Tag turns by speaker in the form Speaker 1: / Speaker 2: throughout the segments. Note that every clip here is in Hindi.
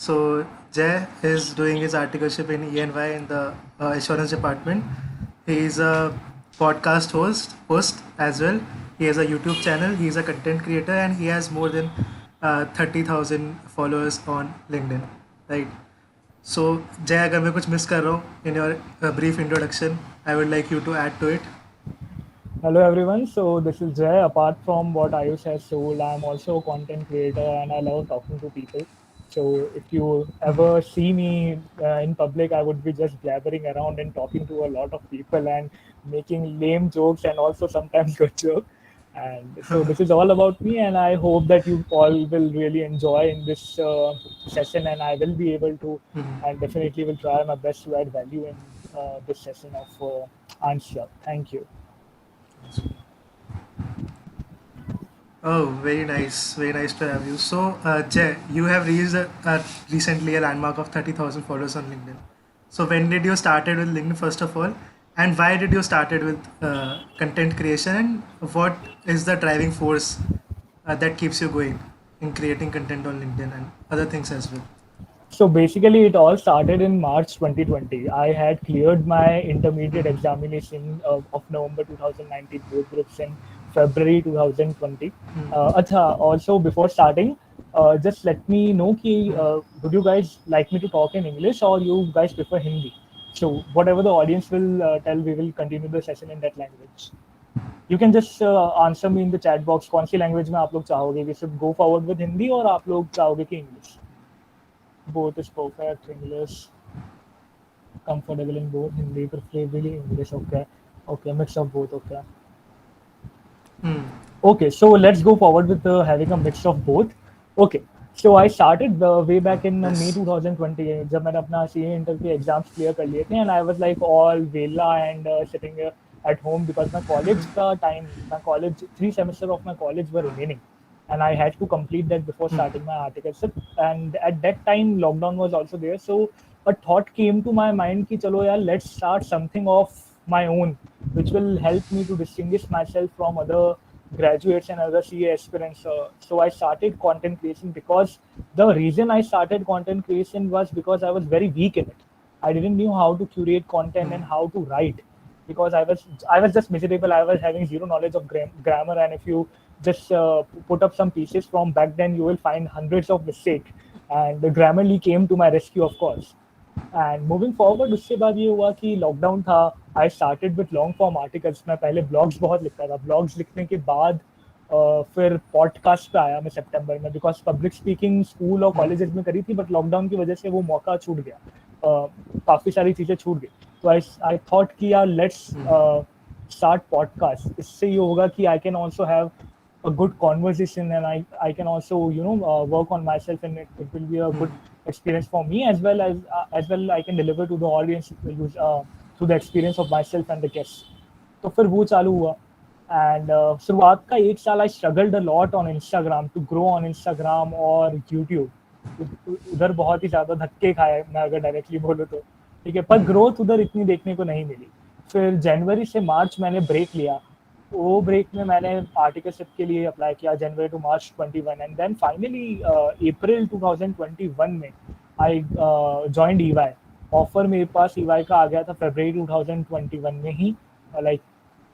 Speaker 1: So Jay is doing his articleship in ENY in the insurance department. He is a podcast host as well. He has a YouTube channel. He is a content creator, and he has more than 30,000 followers on LinkedIn. Right. So Jay, अगर मैं कुछ मिस कर रहा हूँ in your brief introduction, I would like you to add to it.
Speaker 2: Hello everyone. So this is Jay. Apart from what Ayush has told, I'm also a content creator and I love talking to people. So if you ever see me in public, I would be just blabbering around and talking to a lot of people and making lame jokes and also sometimes good jokes. And so this is all about me, and I hope that you all will really enjoy in this session, and I will be able to, and definitely will try my best to add value in this session of answer. Thank you.
Speaker 1: Oh, very nice to have you. So, Jay, you have reached recently a landmark of 30,000 followers on LinkedIn. So, when did you started with LinkedIn first of all, and why did you started with content creation, and what is the driving force that keeps you going in creating content on LinkedIn and other things as well?
Speaker 2: So basically, it all started in March 2020. I had cleared my intermediate examination of November 2019, both groups in February 2020. Also, before starting, just let me know ki, would you guys like me to talk in English or you guys prefer Hindi? So whatever the audience will tell, we will continue the session in that language. You can just answer me in the chat box. कौन सी language में आप लोग चाहोगे? We should go forward with Hindi और आप लोग चाहोगे कि English? Both is perfect. English, comfortable in both. Hindi, preferably English. Okay. Okay, mix of both. Okay. Okay, so let's go forward with having a mix of both. Okay, so I started way back in May
Speaker 1: Yes.
Speaker 2: 2020 जब मैंने अपना CA इंटर के एग्जाम्स क्लियर कर लिए थे, and I was like all vela and sitting at home because my college 3 semesters of my college were remaining, and I had to complete that before starting my articleship. And at that time, lockdown was also there, so a thought came to my mind कि चलो यार let's start something of my own, which will help me to distinguish myself from other graduates and other CA aspirants. So I started content creation because the reason I started content creation was because I was very weak in it. I didn't know how to curate content and how to write because I was just miserable. I was having zero knowledge of grammar, and if you just put up some pieces from back then, you will find hundreds of mistakes. And the Grammarly came to my rescue, of course. And moving forward उसके बाद ये हुआ कि लॉकडाउन था. I started with long form articles. मैं पहले ब्लॉग्स बहुत लिखता था. ब्लॉग्स लिखने के बाद फिर पॉडकास्ट पे आया मैं सितंबर में, बिकॉज पब्लिक स्पीकिंग स्कूल और कॉलेजेस में करी थी, बट लॉकडाउन की वजह से वो मौका छूट गया. काफ़ी सारी चीज़ें छूट गई. तो आई थॉट कि यार लेट्स स्टार्ट पॉडकास्ट. इससे ये होगा कि I can also have a good conversation, and I can also work on myself, and it will be a good experience for me as well I can deliver to the audience through the experience of myself and the guests. तो फिर वो चालू हुआ. एंड शुरुआत का 1 साल I struggled a lot on Instagram to grow on Instagram और यूट्यूब. उधर बहुत ही ज़्यादा धक्के खाए मैं अगर डायरेक्टली बोलूँ तो. ठीक है, पर ग्रोथ उधर इतनी देखने को नहीं मिली. फिर जनवरी से मार्च मैंने ब्रेक लिया. वो ब्रेक में मैंने आर्टिकलशिप के लिए अप्लाई किया January to March 21, and then finally April 2021 में आई जॉइंड ईवाई. ऑफर मेरे पास ईवाई का आ गया था फरवरी 2021 में ही. Like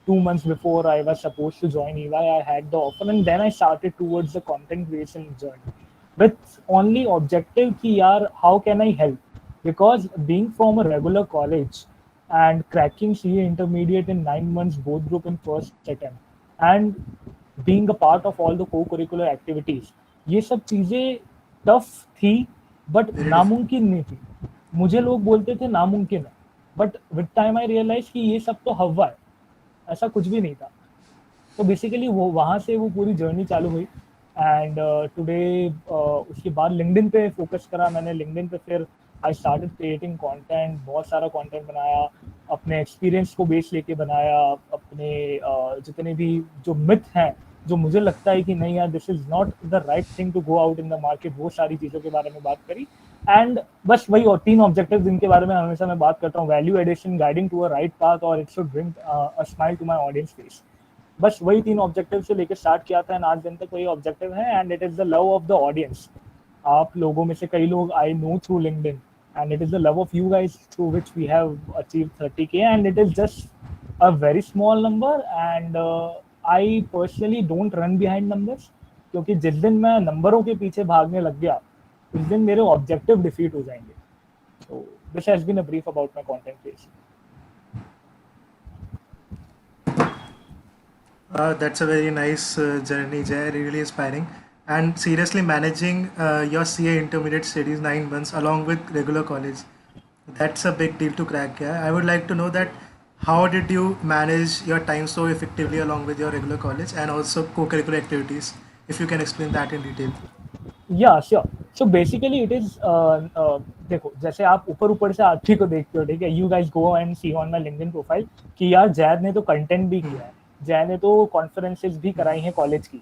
Speaker 2: 2 months before I was supposed to join EY, I had the offer, and then I started towards the content creation journey with only objective कि यार how can I help, because being from a regular college and cracking CA intermediate in 9 months both group in first attempt and being a part of all the co-curricular activities, ये सब चीज़ें टफ थी बट
Speaker 1: Very difficult.
Speaker 2: नामुमकिन नहीं थी. मुझे लोग बोलते थे नामुमकिन है, but with time I realise कि ये सब तो हवा है, ऐसा कुछ भी नहीं था. तो बेसिकली वो वहाँ से वो पूरी जर्नी चालू हुई. एंड टुडे उसके बाद लिंक्डइन पे फोकस करा मैंने. लिंक्डइन पे फिर आई स्टार्टेड क्रिएटिंग कंटेंट. बहुत सारा कंटेंट बनाया, अपने एक्सपीरियंस को बेस लेके बनाया. अपने जितने भी जो मिथ हैं, जो मुझे लगता है कि नहीं यार this is not the right thing to go out in the market, वो सारी चीज़ों के बारे में बात करी. एंड बस वही और 3 ऑब्जेक्टिव जिनके बारे में हमेशा मैं बात करता हूँ: value addition, guiding to a right path, और it should bring a smile to my audience face. बस वही 3 ऑब्जेक्टिव से लेकर स्टार्ट किया था, एंड आज दिन तक वही ऑब्जेक्टिव है, and it is the love of the audience. आप लोगों में से कई लोग I know through LinkedIn, and it is the love of you guys through which we have achieved 30K, and it is just a very small number, and I personally don't run behind numbers, क्योंकि जिस दिन मैं नंबरों के पीछे भागने लग गया उस दिन मेरे ऑब्जेक्टिव डिफीट हो जाएंगे. So this has been a brief about my content creation.
Speaker 1: That's a very nice journey, Jay. Really inspiring. And seriously, managing your CA intermediate studies 9 months along with regular college, that's a big deal to crack. Yeah, I would like to know that how did you manage your time so effectively along with your regular college and also co-curricular activities? If you can explain that in detail.
Speaker 2: Yeah, sure. So basically it is देखो, जैसे आप ऊपर से आरती को देखते हो, ठीक है, you guys go and see on my LinkedIn profile कि यार जैद ने तो कंटेंट भी किया है, जैद ने तो कॉन्फ्रेंसेस भी कराई हैं कॉलेज की,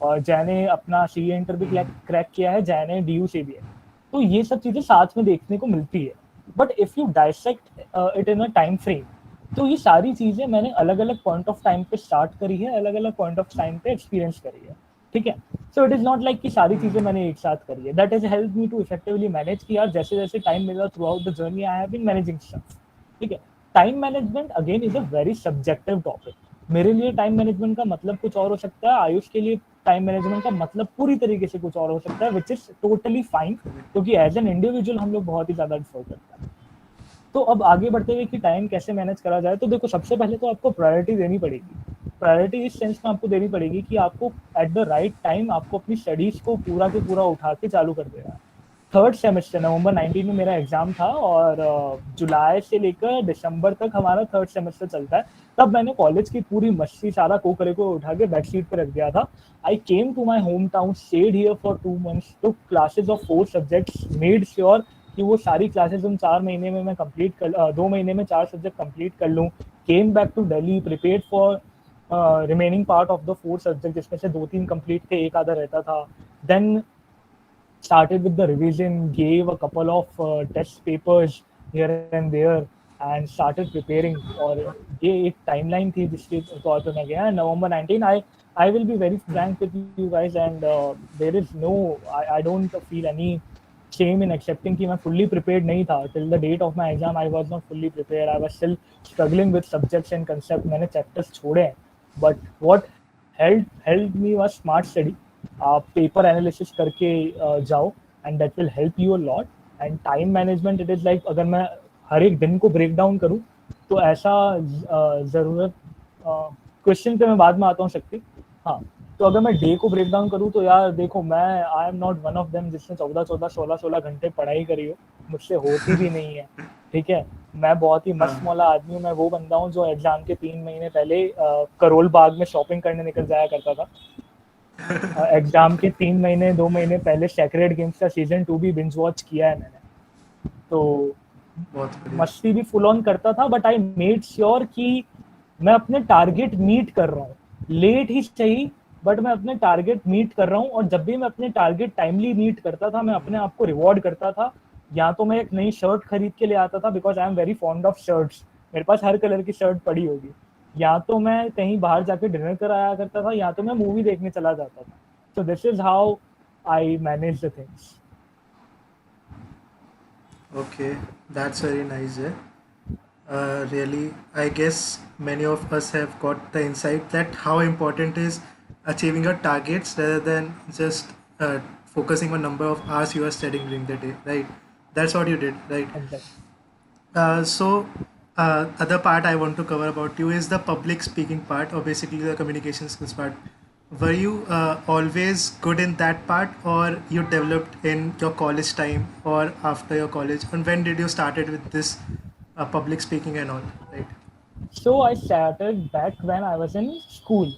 Speaker 2: और जैद ने अपना सीए इंटर भी क्रैक किया है, जैद ने डीयू से भी है. तो ये सब चीजें साथ में देखने को मिलती है. But if you dissect it in a time frame, तो ये सारी चीजें मैंने अलग अलग पॉइंट ऑफ टाइम पे स्टार्ट करी है, अलग अलग पॉइंट ऑफ टाइम पे एक्सपीरियंस करी है, ठीक है. So it is not like कि सारी चीजें मैंने एक साथ करी है. That is help me to effectively manage कि यार जैसे जैसे टाइम मिला throughout the journey I have been managing stuff, ठीक है. Time management again is a very subjective topic. मेरे लिए टाइम मैनेजमेंट का मतलब कुछ और हो सकता है, आयुष के लिए टाइम मैनेजमेंट का मतलब पूरी तरीके से कुछ और हो सकता है, विच इज टोटली फाइन, क्योंकि एज एन इंडिविजुअल हम लोग बहुत ही ज्यादा डिफर करते हैं. तो अब आगे बढ़ते हुए कि टाइम कैसे मैनेज करा जाए, तो देखो सबसे पहले तो आपको प्रायोरिटी देनी पड़ेगी. प्रायोरिटी इस सेंस में आपको देनी पड़ेगी कि आपको एट द राइट टाइम आपको अपनी स्टडीज को पूरा के पूरा उठा के चालू कर देना है. थर्ड सेमेस्टर नवंबर 19 में मेरा एग्जाम था, और जुलाई से लेकर दिसंबर तक हमारा थर्ड सेमेस्टर चलता है. तब मैंने कॉलेज की पूरी मस्ती सारा कोकरे को उठा के बैक सीट पर रख दिया था. I came to my home town, stayed here for 2 months, took classes of 4 subjects, made sure कि वो सारी क्लासेस उन 4 महीने में मैं कंप्लीट कर 2 महीने में 4 सब्जेक्ट कंप्लीट कर लूँ. Came back to Delhi, prepared for remaining part of the 4 subject, जिसमें से 2-3 कंप्लीट थे, एक आधा रहता था. Then started with the revision, gave a couple of test papers here and there, and started preparing. और ये एक timeline थी जिसके तौर पे मैं गया. November 19, I will be very frank with you guys, and there is no, I don't feel any shame in accepting कि मैं fully prepared नहीं था. Till the date of my exam I was not fully prepared. I was still struggling with subjects and concept. मैंने chapters छोड़े हैं, but what helped me was smart study. आप पेपर एनालिसिस करके जाओ, and that will help you a lot. And time management, it is like अगर मैं हर एक दिन को ब्रेक डाउन करूँ तो ऐसा ज़रूरत, क्वेश्चन पे मैं बाद में आता हूँ शक्ति. हाँ, तो अगर मैं डे को ब्रेक डाउन करूँ तो यार देखो, मैं आई am not one of them जिसने 14-14, 16-16 घंटे पढ़ाई करी हो. मुझसे होती भी नहीं है, ठीक है. मैं बहुत ही मस्त मौला आदमी हूँ. मैं वो बंदा हूँ जो एग्जाम के 3 महीने पहले करोल बाग में शॉपिंग करने निकल जाया करता था. एग्जाम के 3 महीने 2 महीने पहले सेक्रेड गेम्स का सीजन 2 भी बिंज वॉच किया है मैंने. तो मस्ती भी फुल ऑन करता था, बट आई मेड श्योर कि मैं अपने टारगेट मीट कर रहा हूँ, लेट ही सही, बट मैं अपने टारगेट मीट कर रहा हूँ. और जब भी मैं अपने टारगेट टाइमली मीट करता था, मैं अपने आप को रिवॉर्ड करता था. या तो मैं एक नई शर्ट खरीद के ले आता था, because I am very fond of shirts. मेरे पास हर कलर की शर्ट पड़ी होगी. या तो मैं कहीं बाहर जाके डिनर कर आया करता था, या तो मैं मूवी देखने चला जाता था. So this is how I manage the things.
Speaker 1: Okay, that's very nice. Really, I guess many of us have got the insight that how important is achieving your targets rather than just focusing on number of hours you are studying during the day, right? That's what you did, right?
Speaker 2: Exactly.
Speaker 1: So other part I want to cover about you is the public speaking part, or basically the communication skills part. Were you always good in that part, or you developed in your college time or after your college? And when did you started with this public speaking and all, right?
Speaker 2: So I started back when I was in school.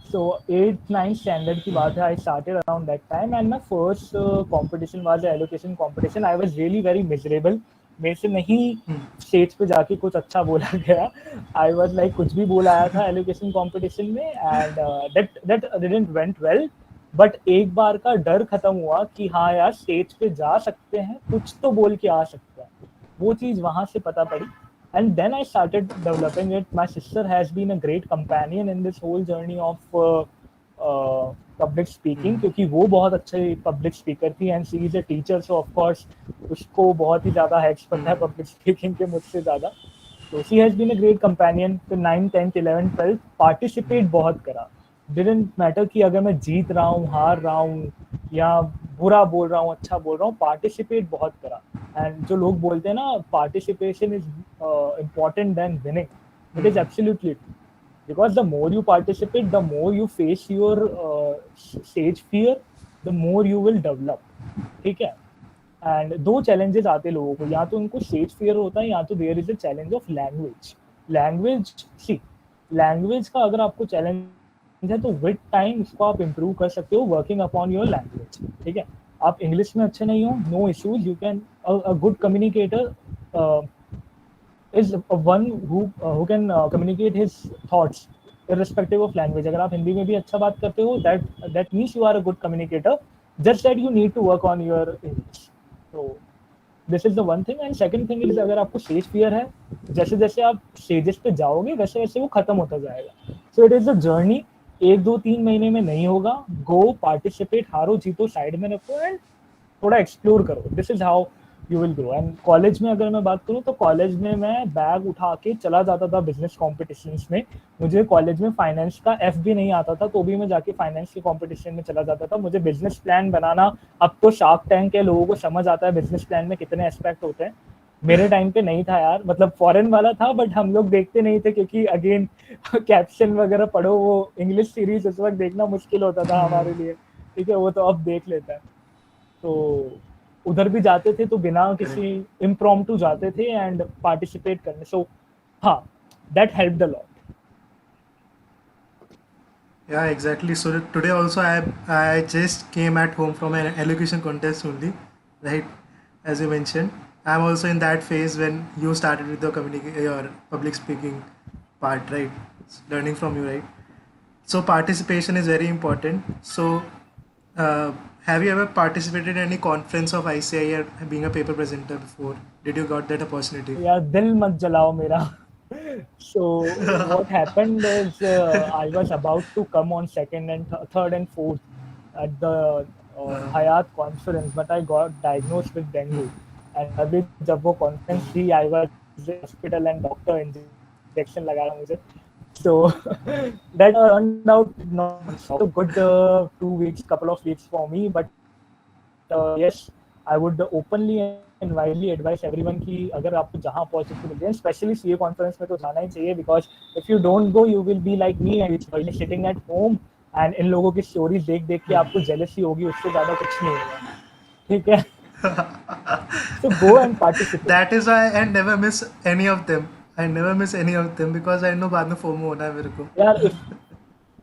Speaker 2: So 8th 9th standard की बात है. I started around that time, and my first competition was the allocation competition. I was really very miserable. मेरे से नहीं स्टेज पे जाके कुछ अच्छा बोला गया. I was like कुछ भी बोला आया था एलोकेशन कंपटीशन में, and that didn't went well. But एक बार का डर खत्म हुआ कि हाँ यार स्टेज पे जा सकते हैं, कुछ तो बोल के आ सकते हैं. वो चीज़ वहाँ से पता पड़ी. And then I started developing it. My sister has been a great companion in this whole journey of public speaking, क्योंकि वो बहुत अच्छी पब्लिक स्पीकर थी and she is a teacher, so of course उसको बहुत ही ज़्यादा हैक्स पता है पब्लिक स्पीकिंग के मुझसे ज़्यादा। तो she has been a great companion. फिर 9th 10th 11th 12th participate बहुत करा, डिडंट मैटर कि अगर मैं जीत रहा हूँ, हार रहा हूँ, या बुरा बोल रहा हूँ, अच्छा बोल रहा हूँ, पार्टिसिपेट बहुत करा। एंड जो लोग बोलते हैं ना participation is important than winning, it is absolutely, because the more you participate, the more you face your stage fear, the more you will develop, ठीक है। एंड दो चैलेंजेस आते हैं लोगों को, या तो उनको स्टेज फियर होता है, या तो there is a challenge of language. Language सी, लैंग्वेज का अगर आपको चैलेंज है तो विद टाइम उसको आप इम्प्रूव कर सकते हो, वर्किंग अपॉन योर लैंग्वेज, ठीक है। आप इंग्लिश में अच्छे नहीं हो, no issues, you can, a good communicator is one who can communicate his thoughts irrespective of language. अगर आप हिंदी में भी अच्छा बात करते हो, that means you are a good communicator, just that you need to work on your English. So this is the one thing. And second thing is, अगर आपको स्टेज फियर है, जैसे जैसे आप स्टेजेस पे जाओगे वैसे वैसे वो खत्म होता जाएगा। सो इट इज अ जर्नी, 1 2 3 महीने में नहीं होगा। गो पार्टिसिपेट, हारो जीतो साइड में रखो एंड थोड़ा एक्सप्लोर करो, this is how you will grow. And college में अगर मैं बात करूँ तो कॉलेज में मैं बैग उठा के चला जाता था बिजनेस कॉम्पिटिशन्स में। मुझे कॉलेज में फाइनेंस का एफ भी नहीं आता था, तो भी मैं जाके फाइनेंस के कॉम्पिटिशन में चला जाता था। मुझे बिजनेस प्लान बनाना, अब तो शार्क टैंक के लोगों को समझ आता है बिजनेस प्लान में कितने एस्पेक्ट होते हैं, मेरे टाइम पे नहीं था यार। मतलब फॉरेन वाला था बट हम लोग देखते नहीं थे, क्योंकि अगेन कैप्शन वगैरह पढ़ो, वो इंग्लिश सीरीज उस वक्त देखना मुश्किल होता था हमारे लिए, ठीक है, वो तो अब देख लेता है। तो उधर भी जाते थे तो बिना किसी इम्प्रॉम्प्टू जाते थे एंड पार्टिसिपेट करने। सो हाँ, that helped a lot.
Speaker 1: Yeah, exactly. So today also I just came at home from an elocution contest only, right? As you mentioned, I'm also in that phase when you started with the your public speaking part, right? Learning from you, right? So participation is very important. So, uh, have you ever participated in any conference of ICI or being a paper presenter before? Did you got that opportunity?
Speaker 2: यार दिल मत जलाओ मेरा। So what happened is, I was about to come on second and third and fourth at the Hayat conference, but I got diagnosed with dengue. And अभी जब वो conference थी, I was in hospital and doctor injection लगा रहा मुझे। So that turned out not so good 2 weeks, couple of weeks for me. But yes, I would openly and widely advise everyone कि अगर आपको जहाँ opportunity मिल जाए, especially CA conference में तो जाना ही चाहिए, because if you don't go, you will be like me and it's sitting at home and इन लोगों की stories देख देख के आपको jealousy होगी, उससे ज़्यादा कुछ नहीं होगा, ठीक है? So go and participate.
Speaker 1: That is why I never miss any of them. I never miss any of them because I know बाद में FOMO होना है मेरे को.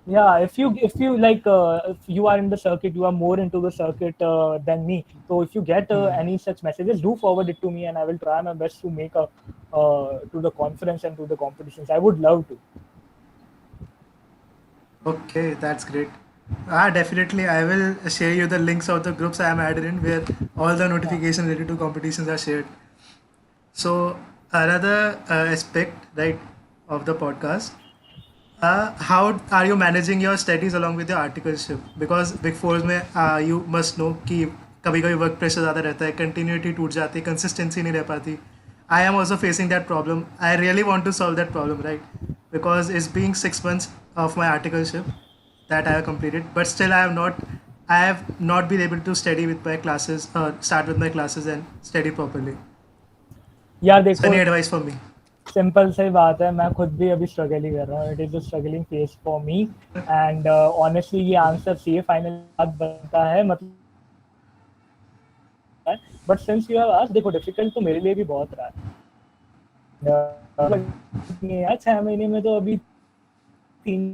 Speaker 2: Yeah, if you like, if you are in the circuit, you are more into the circuit than me. So if you get any such messages, do forward it to me, and I will try my best to make a to the conference and to the competitions. I would love to.
Speaker 1: Okay, that's great. Definitely. I will share you the links of the groups I am added in where all the
Speaker 2: Yeah.
Speaker 1: notifications related to competitions are shared. So another aspect, right, of the podcast. How are you managing your studies along with your articleship? Because Big Four में you must know कि कभी कभी वर्क प्रेशर ज़्यादा रहता है, कंटिन्यूटी टूट जाती है, कंसिस्टेंसी नहीं रह पाती. I am also facing that problem. I really want to solve that problem, right? Because it's being 6 months of my articleship that I have completed, but still I have not been able to study with my classes, start with my classes and study properly.
Speaker 2: यार
Speaker 1: So
Speaker 2: देखो,
Speaker 1: any advice for me?
Speaker 2: Simple सी बात है, मैं खुद भी अभी स्ट्रगल ही कर रहा हूँ। It is a struggling phase for me and honestly ये आंसर सी फाइनल बात बनता है, मतलब। But since you have asked, देखो डिफिकल्ट तो मेरे लिए भी बहुत रहा है यार। 6 महीने में तो अभी तीन,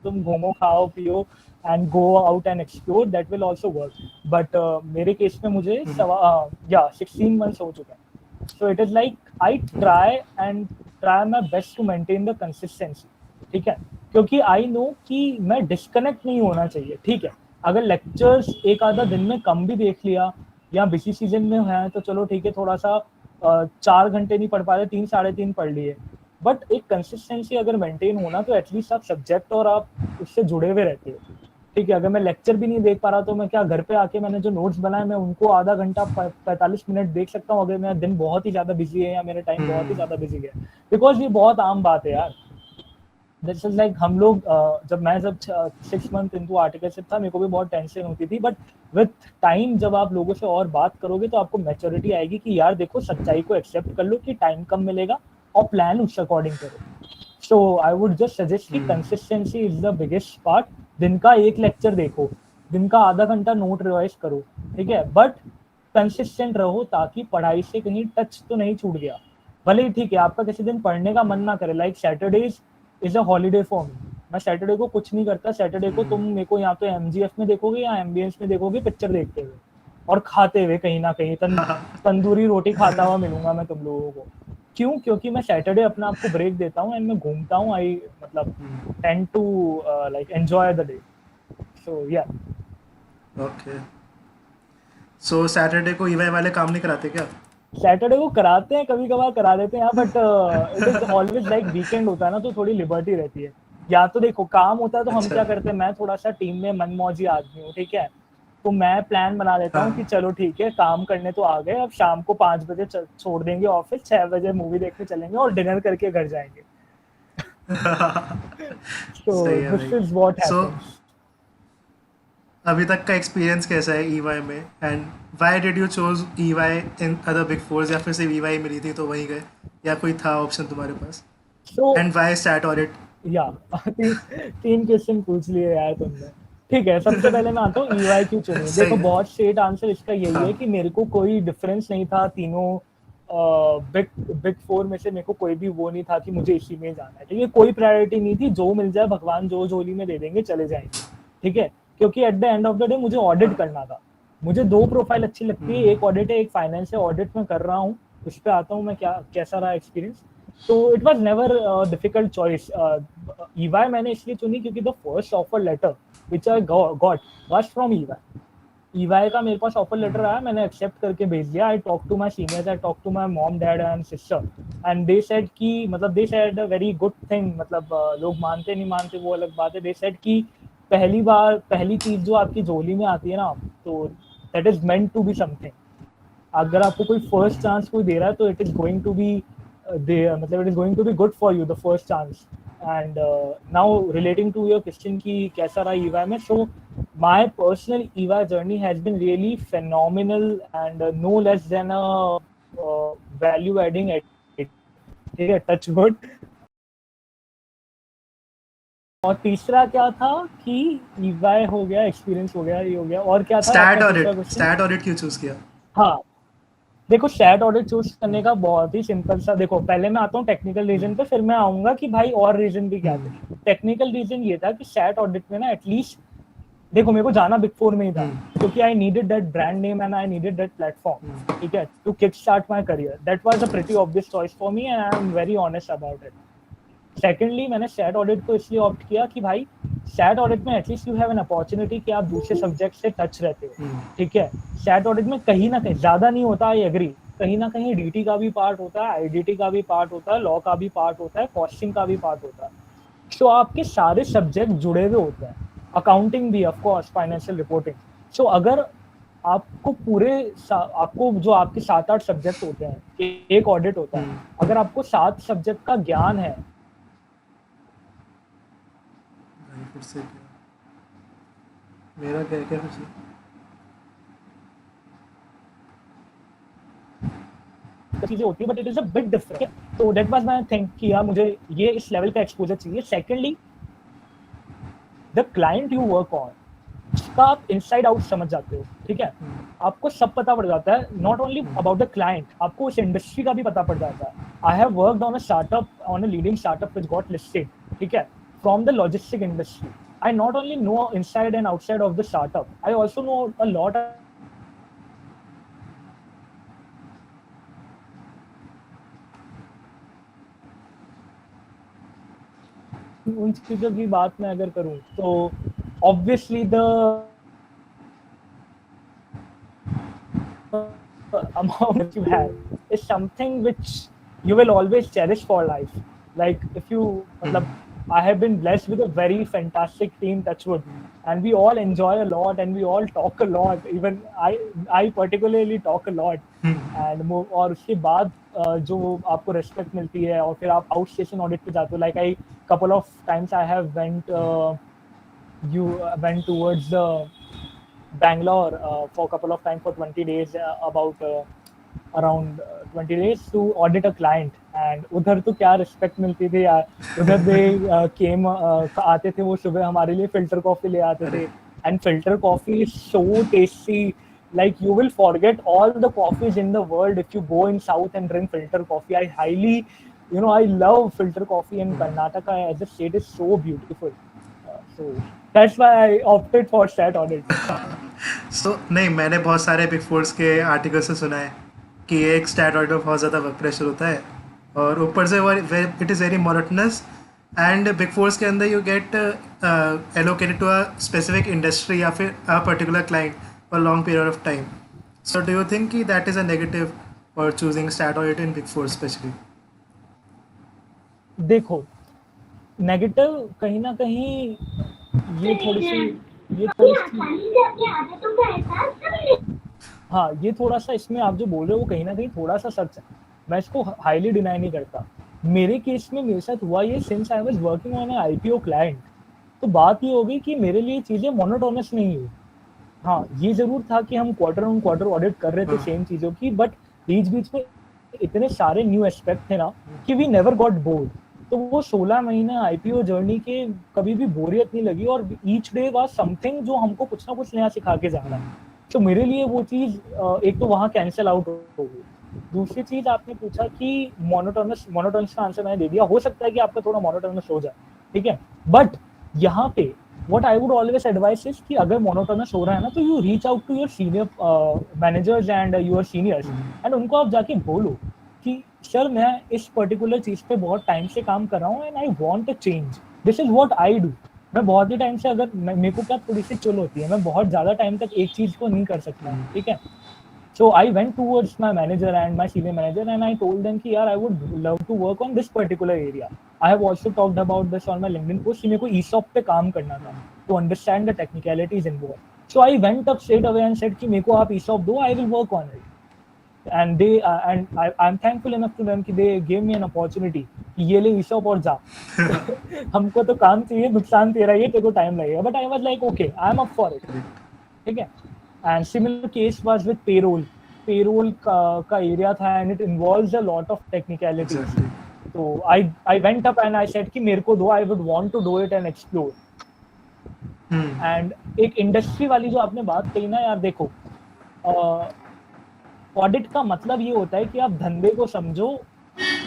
Speaker 2: तुम घूमो खाओ पियो and go out and explore, that will also work. But मेरे केस में मुझे 16 मंथ्स हो चुके हैं। So it is like I try my best to maintain the consistency, ठीक है, क्योंकि आई नो कि मैं डिस्कनेक्ट नहीं होना चाहिए, ठीक है। अगर लेक्चर्स एक आधा दिन में कम भी देख लिया, या बिजी सीजन में है तो चलो ठीक है, थोड़ा सा 4 घंटे नहीं पढ़ पा रहे, 3 साढ़े 3 पढ़ लिए, बट एक कंसिस्टेंसी अगर मेंटेन होना तो एटलीस्ट आप सब्जेक्ट और आप उससे जुड़े हुए रहते हो। ठीक है, अगर मैं लेक्चर भी नहीं देख पा रहा तो मैं क्या घर पे आके मैंने जो नोट्स बनाए मैं उनको आधा घंटा 45 मिनट देख सकता हूँ अगर मेरा दिन बहुत ही ज्यादा बिजी है या मेरा टाइम बहुत ही ज्यादा बिजी है, बिकॉज ये बहुत आम बात है यार। दिस इज लाइक हम लोग जब 6 मंथ इनटू आर्टिकलशिप था मेरे को भी बहुत टेंशन होती थी, बट विथ टाइम जब आप लोगों से और बात करोगे तो आपको मैच्योरिटी आएगी कि यार देखो सच्चाई को एक्सेप्ट कर लो कि टाइम कम मिलेगा और प्लान उस अकॉर्डिंग करो। सो आई वुड जस्ट सजेस्ट कि consistency is the biggest part. दिन का एक लेक्चर देखो, दिन का आधा घंटा नोट रिवाइज करो, ठीक है, बट कंसिस्टेंट रहो ताकि पढ़ाई से कहीं टच तो नहीं छूट गया। भले ही ठीक है आपका किसी दिन पढ़ने का मन ना करे, like Saturdays is a holiday for me, मैं सैटरडे को कुछ नहीं करता, सैटरडे को तुम मेरे को या तो एमजीएफ में देखोगे या एमबीएस में देखोगे पिक्चर देखते हुए और खाते हुए कहीं ना कहीं तंदूरी रोटी खाता हुआ मिलूंगा मैं तुम लोगों को। क्यों? क्योंकि मैं सैटरडे अपने आप को ब्रेक देता हूँ एंड मैं घूमता हूँ, आई मतलब tend to like enjoy the day. So yeah
Speaker 1: okay, so Saturday को ईवाई वाले काम नहीं कराते क्या?
Speaker 2: सैटरडे को कराते हैं, कभी कभार करा देते हैं, but it is always like weekend होता है ना तो थोड़ी लिबर्टी रहती है। या तो देखो काम होता है तो हम
Speaker 1: अच्छा।
Speaker 2: क्या करते हैं, मैं थोड़ा सा टीम में मनमौजी आदमी हूँ, ठीक है, तो मैं प्लान बना लेता हूँ कि
Speaker 1: हाँ।
Speaker 2: चलो ठीक है काम करने तो आ गए, अब शाम को 5 बजे छोड़ देंगे ऑफिस, 6 बजे मूवी देखने चलेंगे और डिनर करके घर जाएंगे। सो
Speaker 1: सही है
Speaker 2: दिस
Speaker 1: भाई।
Speaker 2: Is what
Speaker 1: so
Speaker 2: happens.
Speaker 1: अभी तक का एक्सपीरियंस कैसा है ईवाई में, and why did you choose EY in other big force, या फिर सिर्फ ईवाई मिली थी तो वहीं गए, या कोई था ऑप्शन तुम्हारे पास?
Speaker 2: So
Speaker 1: and why stat audit?
Speaker 2: या तीन क्वेश्चन पूछ लिए यार तुमने। ठीक है, सबसे पहले मैं आता हूँ ईवाई क्यों चुनी।
Speaker 1: सही
Speaker 2: देखो
Speaker 1: है।
Speaker 2: बहुत स्ट्रेट आंसर इसका यही है
Speaker 1: हाँ।
Speaker 2: कि मेरे को कोई डिफरेंस नहीं था तीनों बिग बिग फोर में से, मेरे को कोई भी वो नहीं था कि मुझे इसी में जाना है, ठीक है, कोई प्रायोरिटी नहीं थी, जो मिल जाए भगवान जो झोली में दे देंगे चले जाएंगे, ठीक है, क्योंकि at the end of the day मुझे ऑडिट
Speaker 1: हाँ।
Speaker 2: करना था। मुझे दो प्रोफाइल अच्छी लगती है, एक ऑडिट है एक फाइनेंस है, ऑडिट में कर रहा हूँ, उस पर आता हूँ मैं क्या कैसा रहा एक्सपीरियंस। तो it was never difficult choice. EY मैंने इसलिए चुनी क्योंकि the first offer letter which I got was from EY. EY का मेरे पास ऑफर लेटर आया, मैंने एक्सेप्ट करके भेज दिया। I talk to my seniors, I talk to my mom dad and sister, and they said कि मतलब they said a very good thing, मतलब लोग मानते नहीं मानते वो अलग बात है, दे सेड कि पहली बार पहली चीज जो आपकी झोली में आती है ना, तो that is meant to be something. अगर आपको कोई फर्स्ट चांस कोई दे रहा है तो it is going to be मतलब it is going to be good for you the first chance. And now relating to your question की कैसा रहा ईवाई में, सो my personal EVA journey has been really phenomenal and no less than a value adding edit, ठीक है, टच वुड। और तीसरा क्या था कि ईवाई हो गया, एक्सपीरियंस हो गया, ये हो गया, और क्या था आपका तीसरा क्वेश्चन?
Speaker 1: स्टैट ऑडिट क्यों चूज किया?
Speaker 2: हाँ, देखो स्टैट ऑडिट चूज करने का बहुत ही सिंपल सा, देखो पहले मैं आता हूँ टेक्निकल रीजन पे, फिर मैं आऊंगा कि भाई और रीजन भी क्या थे। टेक्निकल रीजन ये था कि स्टैट ऑडिट में ना एटलीस्ट देखो मेरे को जाना बिग फोर में ही था क्योंकि I needed that brand name and I needed that platform, ठीक है, to kick start my career. That was a pretty obvious choice for me and I am very honest about it. Secondly मैंने स्टैट ऑडिट को इसलिए ऑप्ट किया कि भाई स्टैट ऑडिट में at least you have an opportunity कि आप दूसरे सब्जेक्ट से टच रहते हो, ठीक है। स्टैट ऑडिट में कहीं ना कहीं ज्यादा नहीं होता, आई एग्री, कहीं ना कहीं डीटी का भी पार्ट होता है, आईडीटी का भी पार्ट होता है, लॉ का भी पार्ट होता है, कॉस्टिंग का भी पार्ट होता है। सो आपके सारे सब्जेक्ट जुड़े हुए होते हैं, अकाउंटिंग भी ऑफ कोर्स, फाइनेंशियल रिपोर्टिंग। सो अगर आपको आपको जो आपके 7-8 सब्जेक्ट होते हैं, एक ऑडिट होता है, अगर आपको 7 सब्जेक्ट का ज्ञान है,
Speaker 1: फिर से क्या? मेरा क्या क्या फिर से?
Speaker 2: चीजें होती है, but it is a big difference. तो दैट वाज माय थिंक कि यार मुझे ये इस लेवल का एक्सपोजर चाहिए। Secondly the client you work on, उसका आप इनसाइड आउट समझ जाते हो, ठीक है, आपको सब पता पड़ जाता है, not only about the client, आपको उस इंडस्ट्री का भी पता पड़ जाता है। I have worked on a startup, on a leading startup which got listed, ठीक है, from the logistic industry. I not only know inside and outside of the startup, I also know a lot उन चीजों की बात मैं अगर करूं तो obviously the amount you have is something which you will always cherish for life. Like if you मतलब I have been blessed with a very fantastic team, Touchwood, and we all enjoy a lot and we all talk a lot. Even I particularly talk a lot. And और उसके बाद जो आपको रेस्पेक्ट मिलती है और फिर आप आउट स्टेशन ऑडिट पे जाते हो. Like I couple of times I have went towards Bangalore for a couple of times for 20 days, around 20 days to audit a client. And उधर तो क्या रिस्पेक्ट मिलती थी यार. उधर दे केम आते थे वो सुबह हमारे लिए फिल्टर कॉफी ले आते थे. And filter coffee is so tasty. Like you will forget all the coffees in the world if you go in south and drink filter coffee. I highly, I love filter coffee in Karnataka as the state is so beautiful. So that's why I opted for stat audit.
Speaker 1: नहीं, मैंने बहुत सारे बिग फोर्स के आर्टिकल से सुना है कि एक स्टैट ऑडिट में बहुत ज़्यादा वर्क प्रेशर होता है और ऊपर से it is very monotonous. And big fours के अंदर you get allocated to a specific industry या फिर a particular client for long period of time. So do you think कि that is a negative for choosing stat audit in big fours specially?
Speaker 2: देखो, नेगेटिव कहीं ना कहीं ये थोड़ी सी हाँ, ये थोड़ा सा इसमें आप जो बोल रहे हो वो कहीं ना कहीं थोड़ा सा सच है. मैं इसको हाईली डिनाई नहीं करता. मेरे केस में मेरे साथ हुआ ये, since I was working on an IPO client, तो बात ये हो गई कि मेरे लिए चीजें मोनोटोनस नहीं हुई. हाँ, ये जरूर था कि हम क्वार्टर ऑन क्वार्टर ऑडिट कर रहे थे सेम चीजों की, बट बीच बीच में इतने सारे न्यू एस्पेक्ट थे ना कि वी नेवर गॉट बोर्ड. तो वो 16 महीने आईपीओ जर्नी के कभी भी बोरियत नहीं लगी और ईच डे वाज समथिंग जो हमको कुछ ना कुछ नया सिखा के जा रहा है. तो मेरे लिए वो चीज एक तो वहाँ कैंसिल आउट हो गई. दूसरी चीज आपने पूछा कि मोनोटोनस का आंसर मैंने दे दिया. हो सकता है कि आपका थोड़ा मोनोटोनस हो जाए, ठीक है, बट यहाँ पे what I would always advise is कि अगर मोनोटोनस हो रहा है ना तो you reach out to your senior managers and your seniors and उनको आप जाके बोलो कि सर मैं इस पर्टिकुलर चीज पे बहुत टाइम से काम कर रहा हूँ and I want a change. This is what I do. मैं बहुत ही टाइम से, अगर मेरे को क्या थोड़ी सी चुल होती है, मैं बहुत ज्यादा टाइम तक एक चीज को नहीं कर सकता, ठीक है. So I went towards my manager and my senior manager and I told them कि यार I would love to work on this particular area. I have also talked about this on my LinkedIn post कि मेरे को ESOP पे काम करना था to understand the technicalities involved. So I went up straight away and said कि मेरे को आप ESOP दो, I will work on it. And they and I'm thankful enough to them कि they gave me an opportunity कि ये ले ESOP और जा. हमको तो काम चाहिए, नुकसान तेरा ये, तेरे को टाइम लगेगा. But I was like okay, I'm up for it. ठीक है. And similar case was with payroll. Payroll का area था and it involves a lot of technicalities.
Speaker 1: Exactly.
Speaker 2: So I went up and I said कि मेरे को दो, I would want to do it and explore. And एक इंडस्ट्री वाली जो आपने बात कही ना यार, देखो ऑडिट का मतलब ये होता है कि आप धंधे को समझो.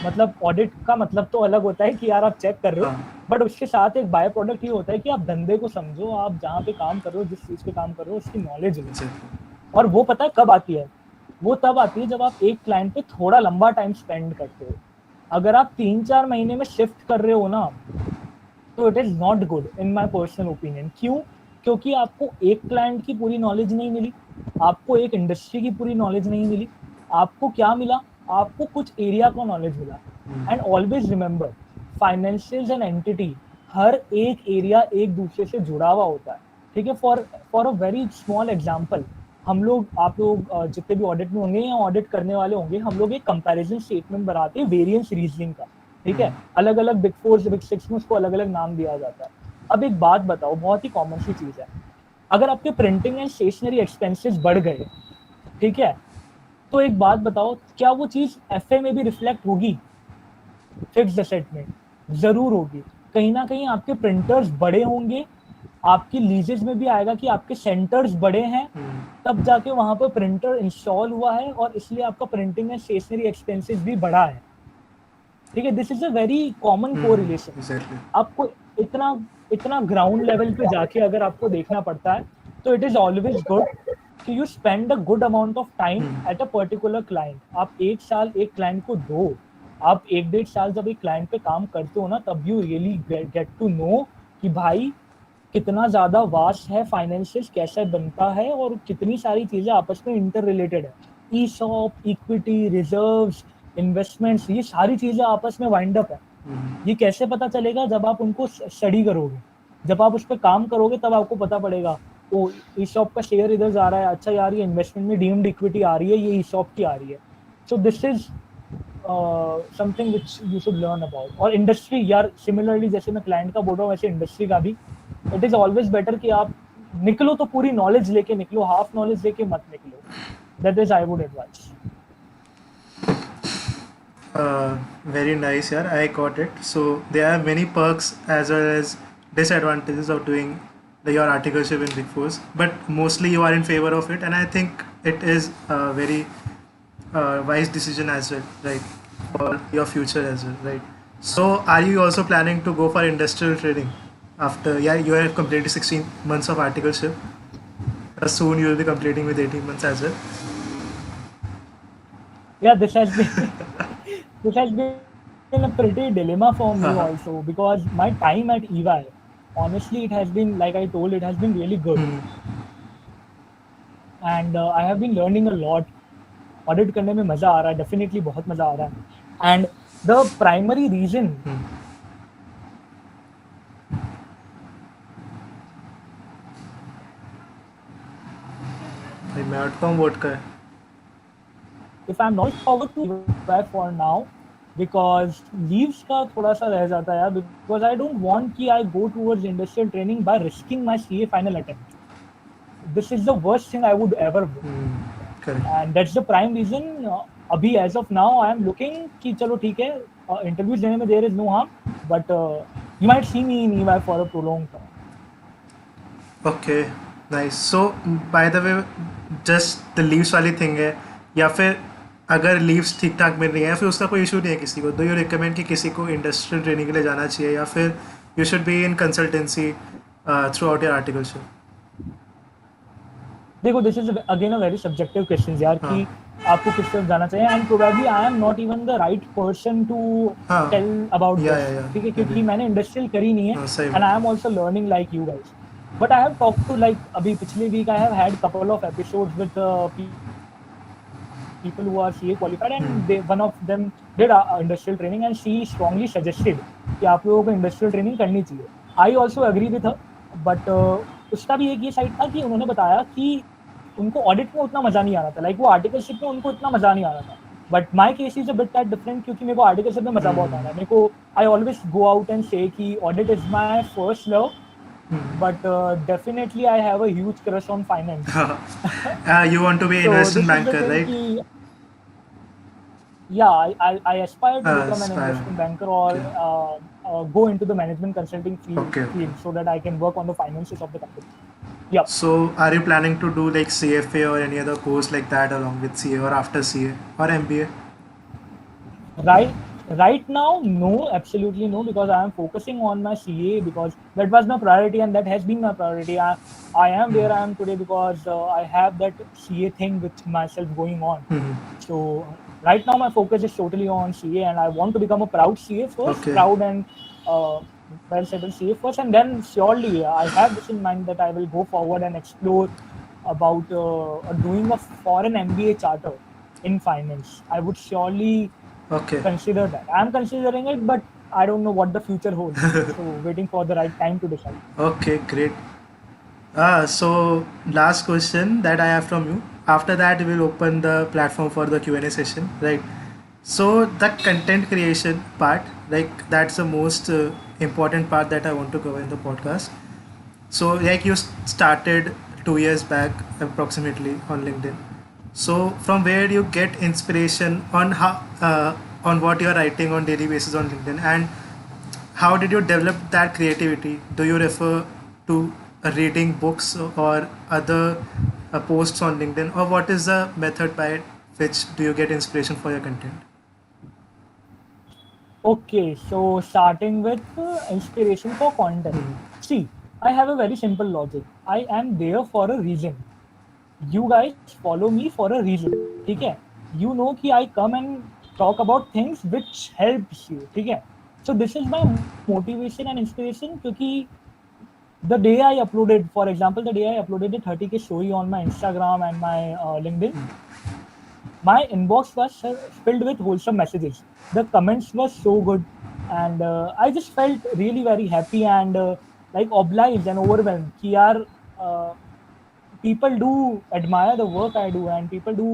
Speaker 2: मतलब ऑडिट का मतलब तो अलग होता है कि यार आप चेक कर रहे हो, बट उसके साथ एक बाय प्रोडक्ट ये होता है कि आप धंधे को समझो. आप जहाँ पे काम कर रहे हो, जिस चीज पे काम कर रहे हो, उसकी नॉलेज लो. और वो पता है कब आती है? वो तब आती है जब आप एक क्लाइंट पे थोड़ा लंबा टाइम स्पेंड करते हो. अगर आप 3-4 महीने में शिफ्ट कर रहे हो ना, तो it is not good in my personal opinion. क्यों? क्योंकि आपको एक क्लाइंट की पूरी नॉलेज नहीं मिली, आपको एक इंडस्ट्री की पूरी नॉलेज नहीं मिली. आपको क्या मिला? आपको कुछ एरिया का नॉलेज मिला. And always remember, financials and entity, हर एक एरिया एक दूसरे से जुड़ा हुआ होता है, ठीक है. For a very small example, हम लोग, आप लोग जितने भी ऑडिट में होंगे या ऑडिट करने वाले होंगे, हम लोग एक कंपैरिजन स्टेटमेंट बनाते हैं वेरिएंस रीजनिंग का, ठीक है. अलग अलग बिग 4 बिग 6 में उसको अलग अलग नाम दिया जाता है. अब एक बात बताओ, बहुत ही कॉमन सी चीज है, अगर आपके प्रिंटिंग एंड स्टेशनरी एक्सपेंसेस बढ़ गए, ठीक है, तो एक बात बताओ, क्या वो चीज एफए में भी रिफ्लेक्ट होगी? फिक्स्ड एसेट में जरूर होगी. कहीं ना कहीं आपके प्रिंटर्स बड़े होंगे, आपकी लीजेज में भी आएगा कि आपके सेंटर्स बड़े हैं, तब जाके वहां पर प्रिंटर इंस्टॉल हुआ है और इसलिए आपका प्रिंटिंग एंड स्टेशनरी एक्सपेंसेस भी बढ़ा है, ठीक है. This is a very common correlation. आपको इतना ग्राउंड लेवल पे जाके अगर आपको देखना पड़ता है, तो इट इज ऑलवेज गुड कि you spend a good amount of time at a particular client. आप 1 साल एक क्लाइंट को दो, आप 1-1.5 साल जब एक क्लाइंट पे काम करते हो ना, तब you really get to know कि भाई कितना ज्यादा वास्ट है, फाइनेंशियल कैसे बनता है और कितनी सारी चीजें आपस में इंटर रिलेटेड है. ईसॉप, इक्विटी, रिजर्व्स, इन्वेस्टमेंट्स, ये सारी चीजें आपस में वाइंड अप है. ये कैसे पता चलेगा? जब आप उनको स्टडी करोगे, जब आप उस पर काम करोगे तब आपको पता पड़ेगा। ओ, इस शॉप का शेयर इधर जा रहा है, अच्छा यार ये इन्वेस्टमेंट में डीम्ड इक्विटी आ रही है, ये इस शॉप की आ रही है। सो this is something which you should learn about. और इंडस्ट्री यार, सिमिलरली जैसे मैं क्लाइंट का बोल रहा हूँ, वैसे इंडस्ट्री का भी इट इज ऑलवेज बेटर कि आप निकलो तो पूरी नॉलेज लेके निकलो, हाफ नॉलेज लेके मत निकलो। That is I would advice.
Speaker 1: Very nice, yeah. I got it. So there are many perks as well as disadvantages of doing your articleship in Big Fours, but mostly you are in favor of it, and I think it is a very wise decision as well, right, for your future as well, right? So are you also planning to go for industrial trading after, yeah, you have completed 16 months of articleship? Soon you will be completing with 18 months as well.
Speaker 2: Yeah, this has been this has been a pretty dilemma for me also, because my time at EY, honestly, it has been, like I told, it has been really good, and I have been learning a lot. Audit करने में मजा आ रहा है, definitely बहुत मजा आ रहा है, and the primary reason
Speaker 1: भाई मैं हटता हूँ वोट का है.
Speaker 2: if I'm not forward to EY for now, because leaves का थोड़ा सा रह जाता है यार, because I don't want कि I go towards industrial training by risking my CA final attempt. This is the worst thing I would ever do.
Speaker 1: Correct.
Speaker 2: And that's the prime reason. अभी as of now I am looking कि चलो ठीक है, interviews देने में there is no harm, but you might see me in EY for a prolonged term.
Speaker 1: Okay, nice. So by the way, just the leaves वाली thing है, या फिर अगर लीव्स ठीक ठाक मिल रही है, फिर उसका कोई इशू नहीं है किसी को? डू यू रिकमेंड कि किसी को इंडस्ट्रियल ट्रेनिंग के लिए जाना चाहिए, या फिर you should be in consultancy throughout your articleship?
Speaker 2: देखो, this is again a very subjective question यार, कि आपको किस तरफ जाना चाहिए, and probably I am not even the right person to tell about this, ठीक है, क्योंकि मैंने इंडस्ट्रियल करी नहीं है, and I am also learning like you guys. But I have talked to, like अभी पिछले week I have had couple of episodes with people who are CA qualified, and they, one of them did industrial training, and she strongly suggested कि आप लोगों को industrial training करनी चाहिए. I also agree with her, but उसका भी एक ये साइड था कि उन्होंने बताया कि उनको ऑडिट में उतना मजा नहीं आ रहा था, लाइक वो आर्टिकलशिप में उनको इतना मजा नहीं आ रहा था. But my case is a bit that different, क्योंकि मेरे को आर्टिकलशिप में मजा बहुत आ रहा है. मेरे को I always go out and से कि audit is my first love, but definitely I have a huge crush on finance.
Speaker 1: You want to be an investment banker, right?
Speaker 2: Yeah, I aspire to become an investment banker, or go into the management consulting field, so that I can work on the finances of the company. Yeah.
Speaker 1: So are you planning to do like CFA or any other course like that along with CA, or after CA, or MBA?
Speaker 2: Right now, no, absolutely no, because I am focusing on my CA, because that was my priority, and that has been my priority. I am where I am today because I have that CA thing with myself going on. So right now my focus is totally on CA, and I want to become a proud CA first, proud and well-settled CA first, and then surely I have this in mind that I will go forward and explore about doing a foreign MBA charter in finance. I would surely consider that. I'm considering it, but I don't know what the future holds. So waiting for the right time to decide.
Speaker 1: Okay, great. So last question that I have from you. After that, we will open the platform for the Q&A session, right? So the content creation part, like that's the most important part that I want to cover in the podcast. So like you started 2 years back approximately on LinkedIn. So from where do you get inspiration on how on what you are writing on daily basis on LinkedIn, and how did you develop that creativity? Do you refer to reading books or other posts on LinkedIn, or what is the method by which do you get inspiration for your content?
Speaker 2: Okay, so starting with inspiration for content. See, I have a very simple logic. I am there for a reason. You guys follow me for a reason, ठीक है? You know कि I come and talk about things which helps you, ठीक है? So this is my motivation and inspiration, क्योंकि the day I uploaded, for example, the day I uploaded the 30K story on my Instagram and my LinkedIn, my inbox was filled with wholesome messages. The comments were so good. and I just felt really very happy and like obliged and overwhelmed कि यार people do admire the work I do, and people do,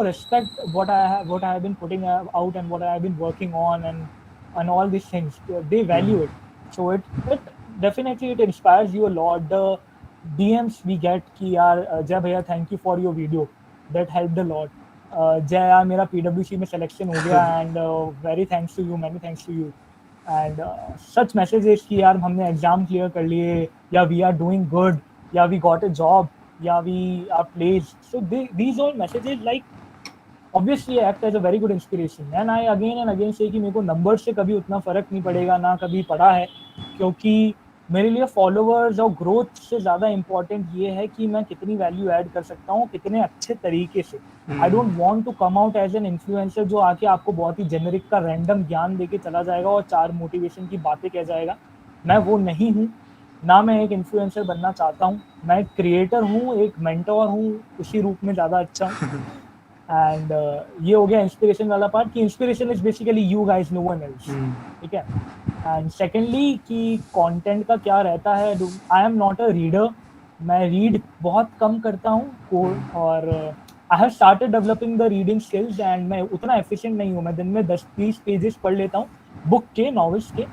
Speaker 2: respect what I have been putting out and what I have been working on, and all these things. They value it, so it definitely it inspires you a lot. The DMs we get कि यार जय भैया thank you for your video, that helped a lot. जय यार मेरा PWC में selection हो गया and very thanks to you, many thanks to you. And such messages कि यार हमने एग्जाम क्लियर कर लिए, या वी आर डूइंग गुड, या वी गॉट अ जॉब, या we are placed. So these all messages like obviously act as a very good inspiration, and I again and again say कि मेरे को नंबर से कभी उतना फर्क नहीं पड़ेगा, ना कभी पड़ा है, क्योंकि मेरे लिए फॉलोअर्स और ग्रोथ से ज़्यादा इम्पोर्टेंट ये है कि मैं कितनी वैल्यू ऐड कर सकता हूँ कितने अच्छे तरीके से. I don't want to come out as an influencer जो आके आपको बहुत ही जेनरिक का रैंडम ज्ञान देके चला जाएगा और 4 मोटिवेशन की बातें कह जाएगा. मैं वो नहीं हूँ, ना मैं एक इन्फ्लुएंसर बनना चाहता हूँ. मैं एक क्रिएटर हूँ, एक मेंटोर हूँ, उसी रूप में ज़्यादा अच्छा हूँ. एंड ये हो गया इंस्पिरेशन वाला पार्ट कि inspiration is basically you guys, no one else. ठीक है. एंड सेकेंडली कि कंटेंट का क्या रहता है, आई एम नॉट अ रीडर. मैं रीड बहुत कम करता हूँ, और I have started developing the reading skills, and मैं उतना एफिशिएंट नहीं हूँ. मैं दिन में 10-20 पेजेस पढ़ लेता हूँ बुक के, नॉवेल्स के.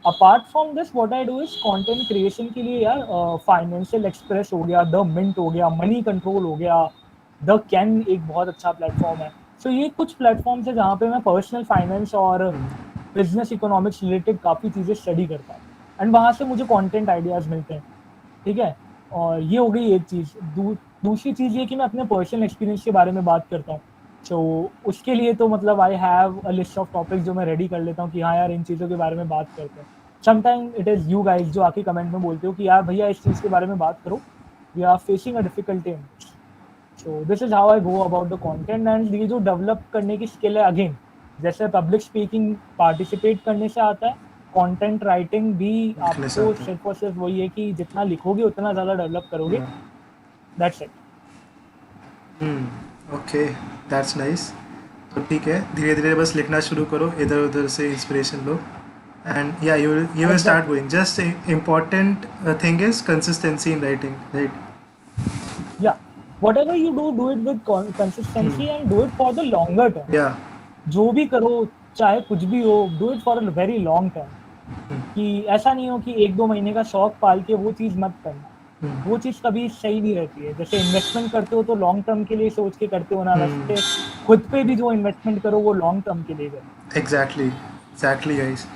Speaker 2: Apart from this what I do is content creation के लिए यार फाइनेंशियल एक्सप्रेस हो गया, द मिंट हो गया, मनी कंट्रोल हो गया, द कैन एक बहुत अच्छा प्लेटफॉर्म है. सो ये कुछ प्लेटफॉर्म्स है जहाँ पे मैं पर्सनल फाइनेंस और बिजनेस इकोनॉमिक्स रिलेटेड काफ़ी चीज़ें स्टडी करता हूँ, एंड वहाँ से मुझे कंटेंट आइडियाज़ मिलते हैं. ठीक है. और ये हो गई एक चीज़. दूसरी चीज़ ये कि मैं अपने पर्सनल एक्सपीरियंस के बारे में बात करता हूँ. तो उसके लिए तो मतलब I have a list of topics जो मैं रेडी कर लेता हूँ कि हाँ यार इन चीज़ों के बारे में बात करते हैं. Sometime it is you guys जो आके कमेंट में बोलते हो कि यार भैया इस चीज़ के बारे में बात करो, we are facing a difficulty in. So this is how I go about the content. And ये जो डेवलप करने की स्किल है, अगेन जैसे पब्लिक स्पीकिंग पार्टिसिपेट करने से आता है, कंटेंट राइटिंग भी आपको सिर्फ और सिर्फ वही है कि जितना लिखोगे उतना ज़्यादा डेवलप करोगे. That's it.
Speaker 1: Okay, that's nice. तो ठीक है, धीरे धीरे बस लिखना शुरू करो, इधर उधर से इंस्पिरेशन लो, एंड या you will start going. Just important thing is consistency in writing, right?
Speaker 2: Yeah, whatever you do it with consistency and do it for the longer term.
Speaker 1: या
Speaker 2: जो भी करो, चाहे कुछ भी हो, do it for a very long term. कि ऐसा नहीं हो कि 1-2 महीने का शौक पाल के वो चीज़ मत करना. वो चीज़ कभी सही नहीं रहती है. जैसे इन्वेस्टमेंट करते हो तो लॉन्ग टर्म के लिए सोच के करते हो ना, वैसे खुद पे भी जो इन्वेस्टमेंट करो वो लॉन्ग टर्म के लिए करो.
Speaker 1: Exactly, guys.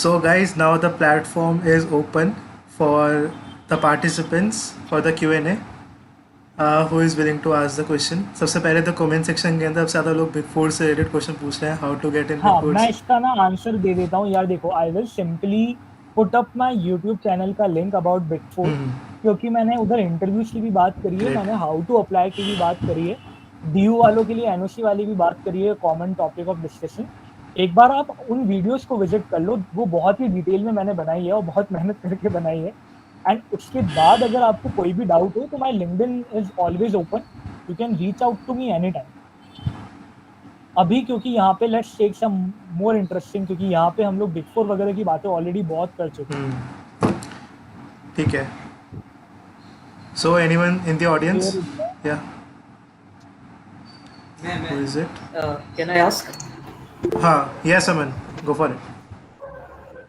Speaker 1: So, guys, now the platform is open for the participants for the Q&A. Who is willing to ask the question? सबसे पहले तो कमेंट सेक्शन के अंदर सबसे ज़्यादा लोग बिग फोर से रिलेटेड क्वेश्चन पूछ रहे हैं. हाउ टू गेट इन
Speaker 2: हाँ,
Speaker 1: बिग
Speaker 2: मैं
Speaker 1: फोर.
Speaker 2: इसका ना आंसर दे देता हूँ यार. देखो, I will simply put up my YouTube channel का लिंक अबाउट बिग फोर, क्योंकि मैंने उधर इंटरव्यूज की भी बात करी है, मैंने हाउ टू अप्लाई की भी बात करी है, DU वालों के लिए एनओसी वाली भी बात करी है, कॉमन टॉपिक ऑफ डिस्कशन. एक बार आप उन वीडियोस को विजिट कर लो, वो बहुत ही डिटेल में मैंने बनाई है और बहुत मेहनत करके बनाई है. एंड उसके बाद अगर आपको कोई भी डाउट हो तो my LinkedIn is always open, you can reach out to me any time. अभी क्योंकि यहाँ पे let's take some more interesting, क्योंकि यहाँ पे हम लोग बिग फोर वगैरह की बातें ऑलरेडी बहुत कर चुके हैं.
Speaker 1: ठीक है. So anyone in the audience? या, who is it?
Speaker 3: Can I ask?
Speaker 1: हाँ, yes, Aman, go for it.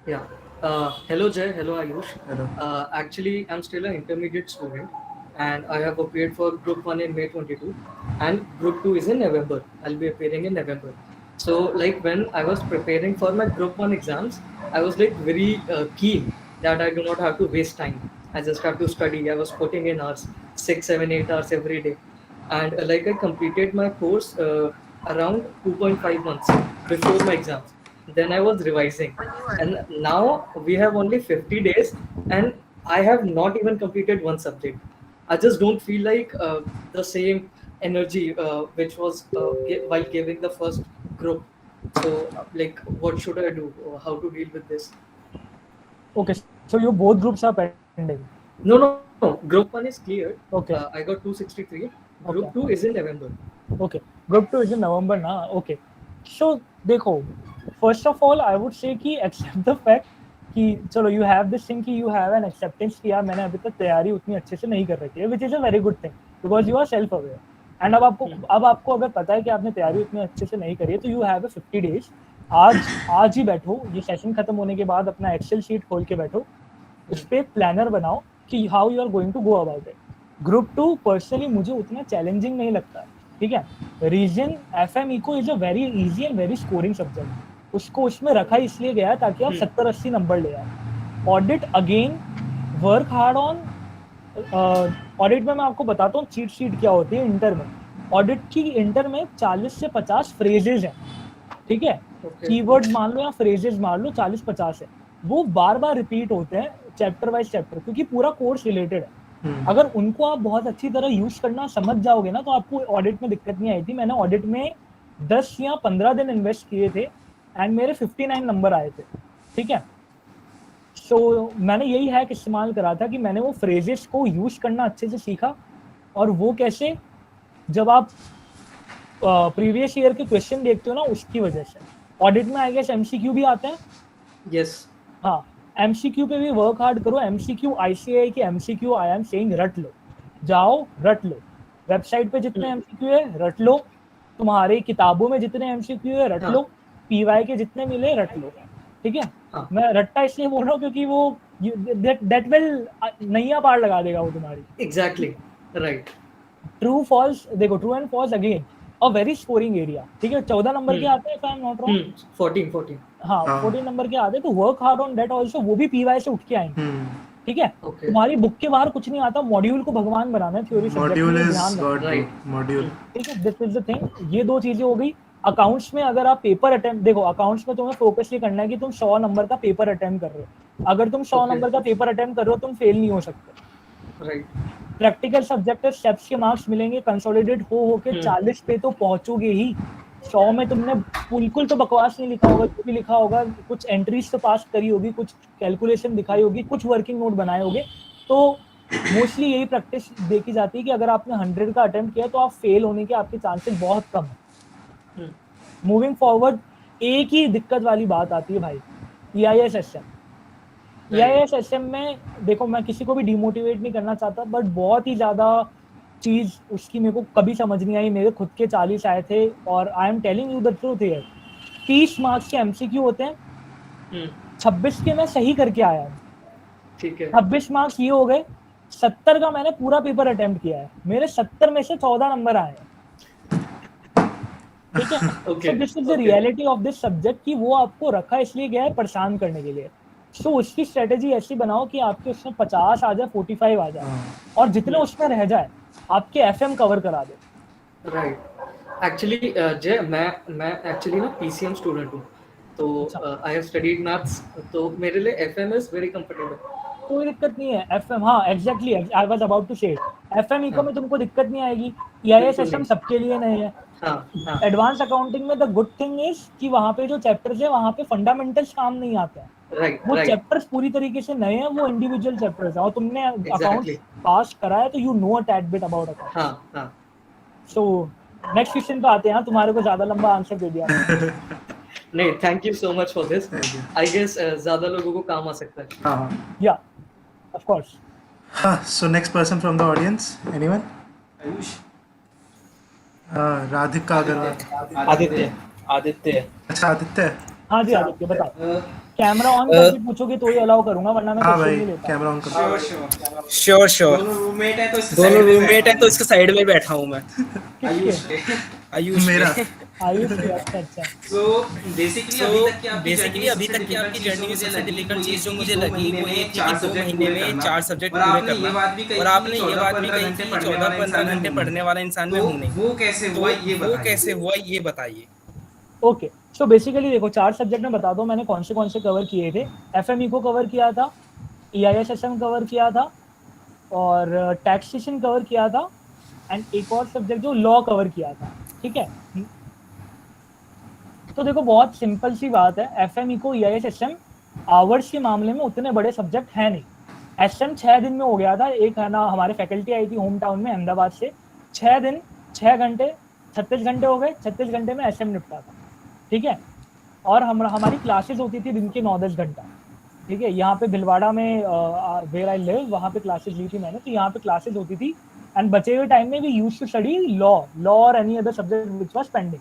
Speaker 3: Yeah. Hello Jay, hello Ayush.
Speaker 1: Hello.
Speaker 3: Actually, I'm still an intermediate student, and I have appeared for Group 1 in May 22, and Group 2 is in November. I'll be appearing in November. So, like when I was preparing for my Group 1 exams, I was like very keen that I do not have to waste time. I just have to study. I was putting in hours, 6, 7, 8 hours every day, and like I completed my course around 2.5 months before my exams. Then I was revising, and now we have only 50 days, and I have not even completed one subject. I just don't feel like the same energy which was while giving the first group. So, like, what should I do? How to deal with this?
Speaker 2: Okay, so your both groups are pending.
Speaker 3: No. Group 1 is cleared.
Speaker 2: Okay.
Speaker 3: I got 263. Group
Speaker 2: Okay.
Speaker 3: 2 is in November.
Speaker 2: Okay, Group 2 is in November ना. Okay, so देखो, first of all I would say कि एक्सेप्ट द फैक्ट कि चलो यू हैव दिस थिंग कि यू हैव एन एक्सेप्टेंस कि यार मैंने अभी तक तैयारी उतनी अच्छे से नहीं कर रखी है, which is a very good thing because you are self aware. And अब आपको अगर पता है कि आपने तैयारी उतनी अच्छे से नहीं करी है, तो यू हैव 50 डेज। आज ही बैठो, ये सेशन खत्म होने के बाद अपना एक्सेल शीट खोल के बैठो, उस पर प्लानर बनाओ कि how you are going to go about it. Group 2 personally मुझे उतना चैलेंजिंग नहीं लगता, ठीक है। Reason FM eco is a very easy and very scoring subject, उसको उसमें रखा इसलिए गया ताकि आप 70-80 नंबर ले आओ। Audit again work hard on. Audit में मैं आपको बताता हूँ चीट शीट क्या होती है इंटर में। ऑडिट की इंटर में 40 से 50 फ्रेजेज हैं, ठीक है। कीवर्ड्स मान लो या फ्रेजेस मान लो 40-50 है, वो बार बार रिपीट होते हैं चैप्टर वाइज चैप्टर, क्योंकि पूरा कोर्स रिलेटेड है। अगर उनको आप बहुत अच्छी तरह यूज करना समझ जाओगे ना, तो आपको ऑडिट में दिक्कत नहीं आई थी। मैंने ऑडिट में 10 या 15 दिन इन्वेस्ट किए थे एंड मेरे 59 नंबर आए थे, ठीक है। सो मैंने यही हैक इस्तेमाल करा था कि मैंने वो फ्रेजेस को यूज करना अच्छे से सीखा। और वो कैसे, जब आप प्रीवियस ईयर के क्वेश्चन देखते हो ना, उसकी वजह से। ऑडिट में आई गेस MCQ भी आते हैं।
Speaker 3: यस
Speaker 2: हाँ, MCQ पे भी वर्क हार्ड करो। MCQ ICAI के MCQ आई एम सेइंग रट लो, जाओ रट लो। वेबसाइट पे जितने MCQ है रट लो, तुम्हारी किताबों में जितने MCQ है रट लो, PY के जितने मिले रट लो, ठीक है। मैं रट्टा इसलिए बोल रहा हूँ क्योंकि वो दैट विल नैया पार लगा देगा वो तुम्हारी।
Speaker 3: Exactly right.
Speaker 2: ट्रू फॉल्स देखो, true and false again a very scoring area, ठीक है। 14 नंबर के आते हैं if I am not wrong.
Speaker 3: 14
Speaker 2: हाँ 14 नंबर के आते हैं, तो work hard on that also. वो भी PY से उठ के आएंगे, ठीक है। तुम्हारी बुक के बाहर कुछ नहीं आता, मॉड्यूल को भगवान बनाना है थ्योरी सब्जेक्ट में, ध्यान रखो,
Speaker 1: मॉड्यूल,
Speaker 2: ठीक है। This is the thing. ये दो चीजें हो गई। अकाउंट्स में अगर आप पेपर अटेम्प्ट, देखो अकाउंट्स में तुम्हें फोकस ये करना है कि तुम 100 नंबर का पेपर अटेम्प्ट कर रहे हो। अगर तुम 100 नंबर का पेपर अटेम्प्ट कर रहे हो, तुम फेल नहीं हो सकते,
Speaker 3: राइट।
Speaker 2: प्रैक्टिकल सब्जेक्ट है, स्टेप्स के मार्क्स मिलेंगे, कंसोलिडेट हो के 40 पे तो पहुंचोगे ही। 100 में तुमने बिल्कुल तो बकवास नहीं लिखा होगा, जो भी लिखा होगा कुछ एंट्रीज तो पास करी होगी, कुछ कैलकुलेशन दिखाई होगी, कुछ वर्किंग नोट बनाए होगे। तो मोस्टली यही प्रैक्टिस देखी जाती है कि अगर आपने 100 का अटेम्प्ट किया तो आप फेल होने के आपके चांसेस बहुत कम है। मूविंग फॉरवर्ड, एक ही दिक्कत वाली बात आती है भाई, EIS-SM में देखो, मैं किसी को भी डिमोटिवेट नहीं करना चाहता, बट बहुत ही ज़्यादा चीज़ उसकी मेरे को कभी समझ नहीं आई। मेरे खुद के 40 आए थे, और I am telling you the truth here, 30 marks के MCQ होते हैं, 26 के मैं सही करके आया हूँ,
Speaker 3: ठीक है।
Speaker 2: 26 मार्क्स ये हो गए, 70 का मैंने पूरा पेपर अटेम्प्ट किया है, मेरे 70 में से 14 नंबर आए हैं, ठीक है। सो this is the reality of this subject कि वो आपको रखा इसलिए गया है परेशान करने के लिए। सो उसकी स्ट्रेटेजी ऐसी बनाओ कि आपके उसमें 50 आ जाए, 45 आ जाए, और जितने उसमें रह जाए आपके FM कवर करा दे।
Speaker 3: राइट। एक्चुअली जय, मैं एक्चुअली ना PCM स्टूडेंट हूँ, तो आई हैव स्टडीड मैथ्स, तो मेरे लिए FM इज वेरी कंफर्टेबल।
Speaker 2: कोई दिक्कत नहीं है FM, हाँ exactly, I was about to say FM eco में तुमको दिक्कत नहीं आएगी। EIS-SM सबके लिए नहीं है। एडवांस अकाउंटिंग में द गुड थिंग इज कि वहाँ पे जो चैप्टर्स है वहाँ पे फंडामेंटल्स काम नहीं आते हैं। वो चैप्टर्स पूरी तरीके से नए हैं, वो इंडिविजुअल चैप्टर्स हैं, और तुमने अकाउंट्स पास करा है तो you know a tad bit about accounts. So next question पे आते हैं। तुम्हारे को ज्यादा लंबा आंसर दे दिया
Speaker 3: नहीं, thank you so much for this. I guess ज्यादा लोगों को काम आ सकता है।
Speaker 2: Yeah of course.
Speaker 1: So next person from the audience, anyone?
Speaker 4: Ayush,
Speaker 1: Radhika Agarwal.
Speaker 4: Aditya.
Speaker 1: अच्छा आदित्य।
Speaker 2: हाँ जी आदित्य, बताओ। कैमरा ऑन करके पूछोगे तो ही अलाउ करूंगा, वरना मैं क्वेश्चन नहीं लेता।
Speaker 1: कैमरा ऑन कर।
Speaker 4: श्योर। दोनों रूममेट है तो इसके साइड में बैठा हूँ मैं। आयुष
Speaker 1: मेरा
Speaker 2: अच्छा।
Speaker 4: So बेसिकली अभी तक की आपकी जर्नी में सबसे डिफिकल्ट चीज जो मुझे लगी वो ये थी कि 2 महीने में 4 सब्जेक्ट पूरे करना, और आपने ये बात भी कही कि 14-15 घंटे पढ़ने वाला इंसान में हूँ नहीं। वो कैसे हुआ ये बताइए।
Speaker 2: ओके, सो बेसिकली देखो, 4 सब्जेक्ट में बता दो मैंने कौन से कवर किए थे। FM इको कवर किया था, EIS-SM कवर किया था, और टैक्सेशन कवर किया था, एंड एक और सब्जेक्ट जो लॉ कवर किया था, ठीक है। तो देखो बहुत सिंपल सी बात है, FM इको EIS-SM आवर्स के मामले में उतने बड़े सब्जेक्ट है नहीं। SM 6 दिन में हो गया था। एक है ना, हमारे फैकल्टी आई थी होम टाउन में अहमदाबाद से, 6 दिन 6 घंटे 36 घंटे हो गए, 36 घंटे में SM निपटा था, ठीक है। और हमारी क्लासेस होती थी दिन के 9-10 घंटा, ठीक है। यहाँ पे भिलवाड़ा में वेयर आई लिव, वहाँ पे क्लासेस ली थी मैंने, तो यहाँ पे क्लासेस होती थी। एंड बचे हुए टाइम में we used to study law और any other subject which was pending,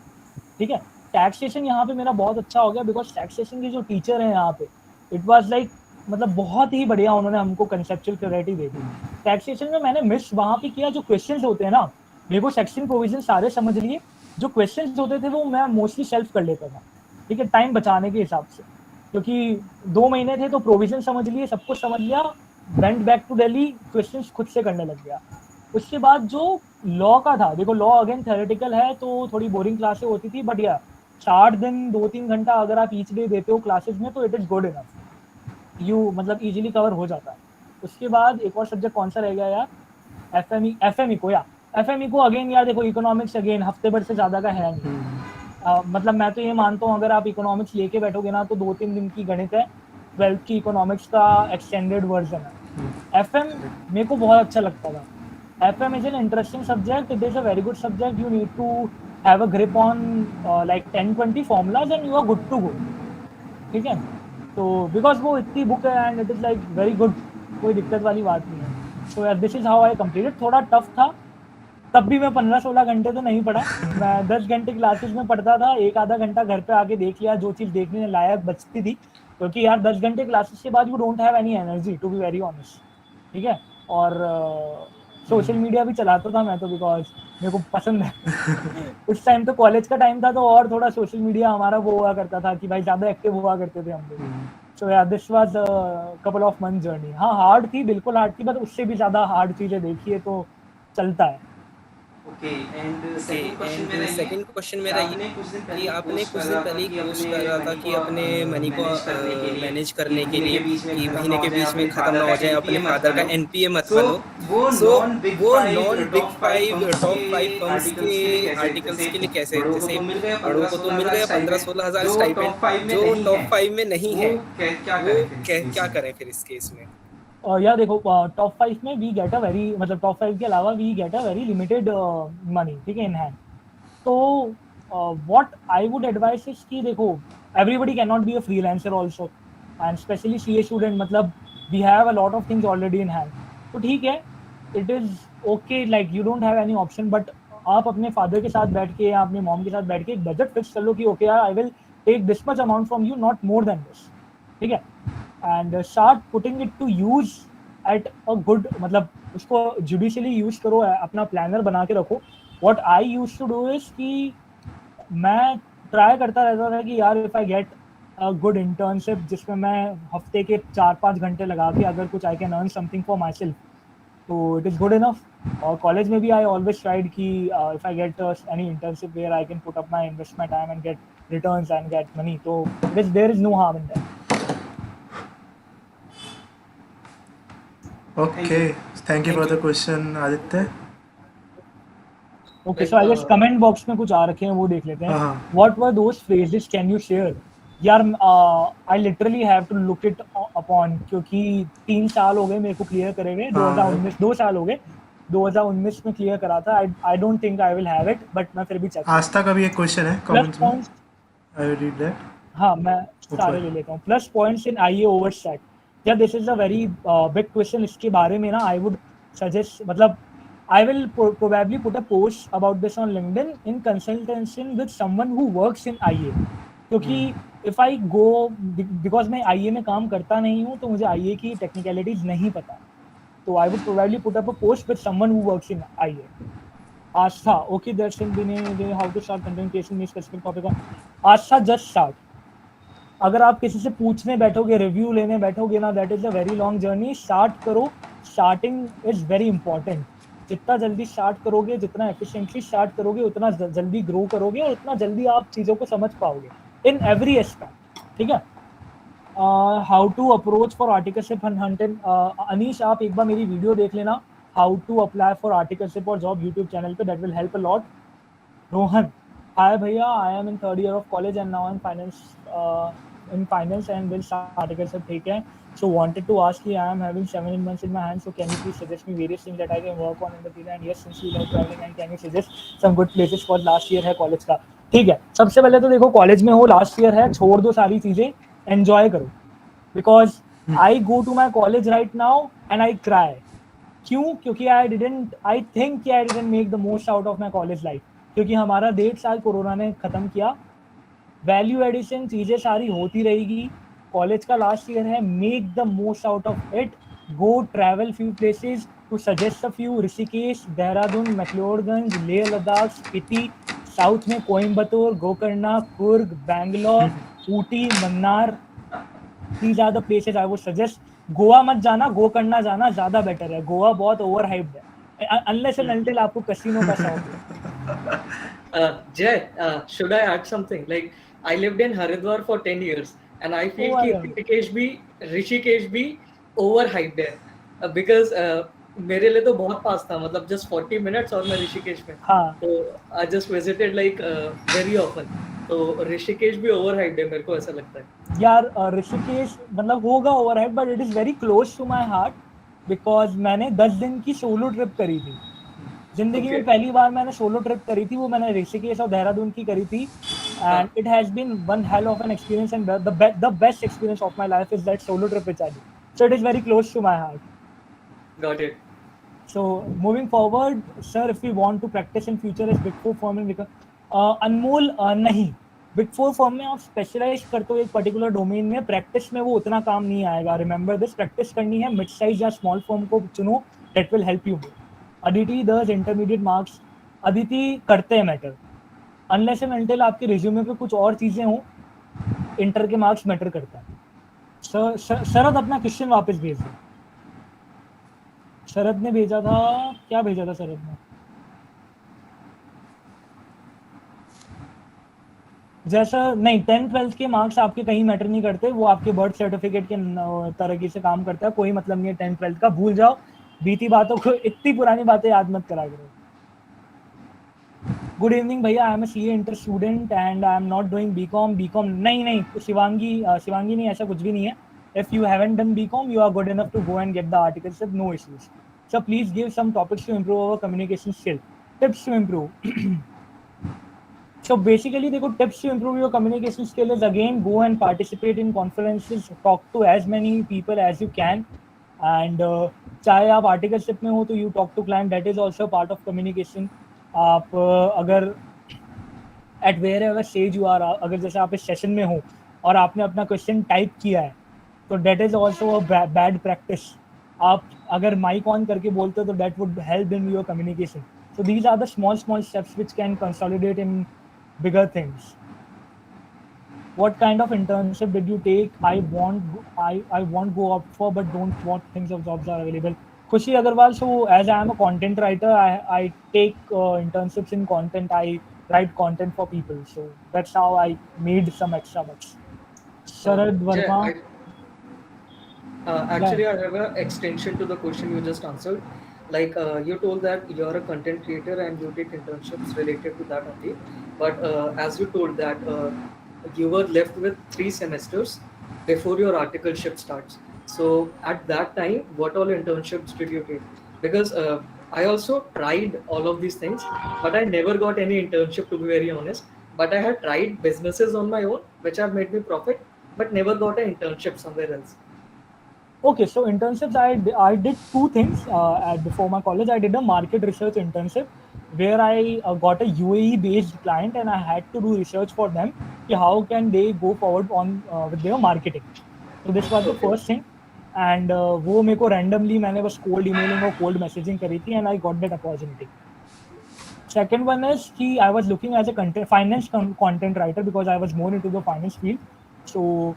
Speaker 2: ठीक है। टैक्सेशन यहाँ पे मेरा बहुत अच्छा हो गया बिकॉज टैक्सेशन के जो टीचर हैं यहाँ पे, इट वाज लाइक मतलब बहुत ही बढ़िया उन्होंने हमको कंसेप्चुअल क्लैरिटी दे दी। टैक्सेशन में मैंने मिस वहाँ पे किया, जो क्वेश्चंस होते हैं ना, मेरे को सेक्शन प्रोविजन सारे समझ लिए, जो क्वेश्चंस होते थे वो मैं मोस्टली सेल्फ कर लेता था, ठीक है, टाइम बचाने के हिसाब से, क्योंकि 2 महीने थे तो प्रोविजन समझ लिए, सब कुछ समझ लिया, went back to Delhi, questions खुद से करने लग गया। उसके बाद जो लॉ का था, देखो लॉ अगेन थ्योरेटिकल है तो थोड़ी बोरिंग क्लासेस होती थी, बट या 4 दिन 2-3 घंटा अगर आप ईच डे देते हो क्लासेस में तो it is good enough, you मतलब इजीली कवर हो जाता है। उसके बाद एक और सब्जेक्ट कौन सा रह गया यार, एफएमई को अगेन यार देखो, इकोनॉमिक्स अगेन हफ्ते भर से ज़्यादा का है नहीं। मतलब मैं तो ये मानता हूँ अगर आप इकोनॉमिक्स लेके बैठोगे ना तो 2-3 दिन की गणित है, 12th की इकोनॉमिक्स का एक्सटेंडेड वर्जन है। एफएम मेरे को बहुत अच्छा लगता था। FM is an interesting subject. It is a very good subject. You need to have a grip on like 10-20 formulas and you are good to go. ठीक है, तो बिकॉज वो इतनी बुक है and it is like very good, कोई दिक्कत वाली बात नहीं है। सो यार this is how I completed. थोड़ा टफ था, तब भी मैं 15-16 घंटे तो नहीं पढ़ा, मैं 10 घंटे क्लासेस में पढ़ता था, 1-आधा घंटा घर पे आके देख लिया जो चीज़ देखने लायक बचती थी, क्योंकि यार 10 घंटे क्लासेस के बाद you don't have any energy to be very honest, ठीक है। और सोशल मीडिया भी चलाता था मैं तो, बिकॉज मेरे को पसंद है। उस टाइम तो कॉलेज का टाइम था तो और थोड़ा सोशल मीडिया हमारा वो हुआ करता था कि भाई ज़्यादा एक्टिव हुआ करते थे हम लोग। सो यार this was couple of month journey. हाँ हार्ड थी, बिल्कुल हार्ड थी, बट उससे भी ज़्यादा हार्ड चीज़ें देखी है तो चलता है।
Speaker 4: ओके एंड सेकंड क्वेश्चन मेरा ये कि आपने कुछ दिन पहले ही पोस्ट करा था कि अपने मनी को मैनेज करने के लिए कि महीने के बीच में ख़त्म ना हो जाए, अपने फादर का एनपीए मत बनो। सो वो नॉन बिग 5 टॉप 5 फर्म्स के आर्टिकल्स के लिए कैसे, जैसे बड़ों को तो मिल गया 15-16 हज़ार स्टाइपेंड, जो टॉप 5 में नहीं है वो क्या करें फिर इस केस में?
Speaker 2: यार देखो टॉप 5 में वी गेट अ वेरी, मतलब टॉप 5 के अलावा we get a very limited money, ठीक है, इन हैंड। तो what I would advice is कि देखो everybody can not be a freelancer also, and specially CA student, मतलब we have a lot of things already in hand. तो ठीक है, it is okay, like you don't have any option, but आप अपने फादर के साथ बैठ के या अपने मॉम के साथ बैठ के एक बजट फिक्स कर लो कि ओके यार I will take this much amount from you, not more than this, ठीक है। And start putting it to use at a good, मतलब उसको जुडिशली यूज करो, अपना प्लानर बना के रखो। What I use to do is कि मैं ट्राई करता रहता था कि यार if I get a good internship जिसमें मैं हफ्ते के 4-5 घंटे लगा के अगर कुछ I can earn something for my self, तो इट इज़ गुड इनफ। और कॉलेज में भी आई ऑलवेज ट्राइड कि if I get any internship where I can put up my invest my time and get returns and get money, तो there is no harm in that.
Speaker 1: Okay, thank you for the question, Aditya.
Speaker 2: Okay, so I guess comment box में कुछ आ रखे हैं वो देख लेते हैं।
Speaker 1: हाँ।
Speaker 2: What were those phrases? Can you share? यार I literally have to look it upon, क्योंकि 3 साल हो गए मेरे को क्लियर करे हुए, 2019 2 साल हो गए, 2019 में क्लियर करा था। I don't think I will have it, but मैं फिर भी चेक।
Speaker 1: आस्था का भी एक क्वेश्चन है कमेंट्स में, आई विल रीड दैट।
Speaker 2: हाँ मैं सारे ले लेता हूँ। प्लस पॉइंट्स इन आईए ओवरसेट, या this is a very big question. इसके बारे में ना आई वुड सजेस्ट, मतलब I will probably put a post about this on LinkedIn in consultation with someone who works in आईए, क्योंकि इफ आई गो, बिकॉज मैं आईए में काम करता नहीं हूँ तो मुझे आईए की टेक्निकलिटीज नहीं पता, तो I would probably put up a post with someone who works in IA. Aastha, okay that's in बिने how to start content creation में specific topic on Aastha, just start. अगर आप किसी से पूछने बैठोगे, रिव्यू लेने बैठोगे ना, that is a very long journey. Start करो, स्टार्टिंग इज वेरी इंपॉर्टेंट। जितना जल्दी स्टार्ट करोगे, जितना एफिशिएंटली स्टार्ट करोगे, उतना जल्दी ग्रो करोगे और उतना जल्दी आप चीज़ों को समझ पाओगे इन एवरी एस्पेक्ट, ठीक है। How to approach for articleship hunting, Anish आप एक बार मेरी वीडियो देख लेना, how to apply for articleship और जॉब यूट्यूब चैनल पे, that will help a lot. Rohan, hi भैया, I am in 3rd year of college and now in finance and will start articleship, ठीक है। So wanted to ask you, I am having 7 months in my hand, so can you please suggest me various things that I can work on in the field? And yes, since you love traveling, and can you suggest some good places for last year है college का? ठीक है, सबसे पहले तो देखो कॉलेज में हो, लास्ट ईयर है, छोड़ दो सारी चीजें, एंजॉय करो, because I go to my college right now and I cry. क्यों? क्योंकि I think I didn't make the most out of my college life, क्योंकि हमारा 1.5 साल कोरोना ने खत्म किया। वैल्यू एडिशन चीजें सारी होती रहेगी, कॉलेज का लास्ट ईयर है, make the most out of it, go travel few places, to suggest a few, Rishikesh, Dehradun, McLeodganj, Leh Ladakh, Spiti, south में Coimbatore, Gokarna, Coorg, Bangalore, Ooty, Mannar, these are the places I would suggest. Goa मत जाना, गोकर्णा जाना ज्यादा बेटर है, गोवा बहुत ओवर हाइप्ड है, अनलेस एंड अनटिल आपको कैसीनो का शौक है।
Speaker 3: Jay, should I add something? Like, I lived in Haridwar for 10 years, and I feel
Speaker 2: Oh,
Speaker 3: कि
Speaker 2: yeah.
Speaker 3: ऋषिकेश भी overhyped है, because मेरे लिए तो बहुत पास था, मतलब just 40 minutes और मैं ऋषिकेश में,
Speaker 2: हाँ
Speaker 3: तो I just visited like very often, तो ऋषिकेश भी overhyped है, मेरे को ऐसा लगता है।
Speaker 2: यार, ऋषिकेश मतलब होगा overhype, but it is very close to my heart, because मैंने 10 दिन की सोलो ट्रिप करी थी जिंदगी में, पहली बार मैंने सोलो ट्रिप करी थी, वो मैंने ऋषिकेश और देहरादून की करी थी, and it has been one hell of an experience, and the best experience of my life is that solo trip which I did, so it is very close to my heart.
Speaker 3: Got it.
Speaker 2: So moving forward, sir, if we want to practice in future as Big Four firm में, अनमोल नहीं, Big Four firm में आप स्पेशलाइज करते हो एक पर्टिकुलर डोमेन में, प्रैक्टिस में वो उतना काम नहीं आएगा, रिमेंबर दिस, प्रैक्टिस करनी है, मिड साइज या स्मॉल फर्म को चुनो, that will help you. Aditi does intermediate marks, Aditi करते हैं मैटर, अनलेस एंड अनटिल आपके रिज्यूमे पे कुछ और चीजें हो, इंटर के मार्क्स मैटर करता है। शरद अपना क्वेश्चन वापस भेज दो। शरद ने भेजा था, क्या भेजा था शरद ने? जैसा नहीं, 10th-12th के मार्क्स आपके कहीं मैटर नहीं करते, वो आपके बर्थ सर्टिफिकेट के तरीके से काम करता है, कोई मतलब नहीं है 10th-12th का, भूल जाओ, बीती बातों को, इतनी पुरानी बातें याद मत करा करो। गुड इवनिंग भैया, I am a CA inter student and I am not doing BCom. BCom नहीं, शिवांगी नहीं, ऐसा कुछ भी नहीं है। If you haven't done BCom, you are good enough to go and get the articleship, no issues. So please give some topics to improve our communication skill. Tips to improve. So basically, देखो, tips to improve your communication skill is again go and participate in conferences, talk to as many people as you can, and चाहे आप articleship में हो तो you talk to client, that is also part of communication. आप अगर at wherever stage you are, अगर जैसे आप इस सेशन में हो और आपने अपना क्वेश्चन टाइप किया है, तो that is also a bad practice. आप अगर माइक ऑन करके बोलते हो तो that would help in your communication. So these are the small steps which can consolidate in bigger things. What kind of internship did you take? I won't go up for, but don't what things of jobs are available. Khushi Agarwal. So as I am a content writer, I take internships in content. I write content for people. So that's how I made some extra bucks. Sharad Verma.
Speaker 3: Actually, I have an extension to the question you just answered. Like, you told that you're a content creator and you take internships related to that only. But as you told that you were left with 3 semesters before your articleship starts. So at that time, what all internships did you take? Because I also tried all of these things, but I never got any internship, to be very honest. But I had tried businesses on my own, which have made me profit, but never got an internship somewhere else.
Speaker 2: Okay, so internships, I did 2 things before my college. I did a market research internship where I got a UAE based client and I had to do research for them. How can they go forward on with their marketing? So this was the first thing, and वो मेरे को randomly मैंने बस cold emailing और cold messaging करी थी and I got that opportunity. Second one is कि I was looking as a finance content writer because I was more into the finance field. So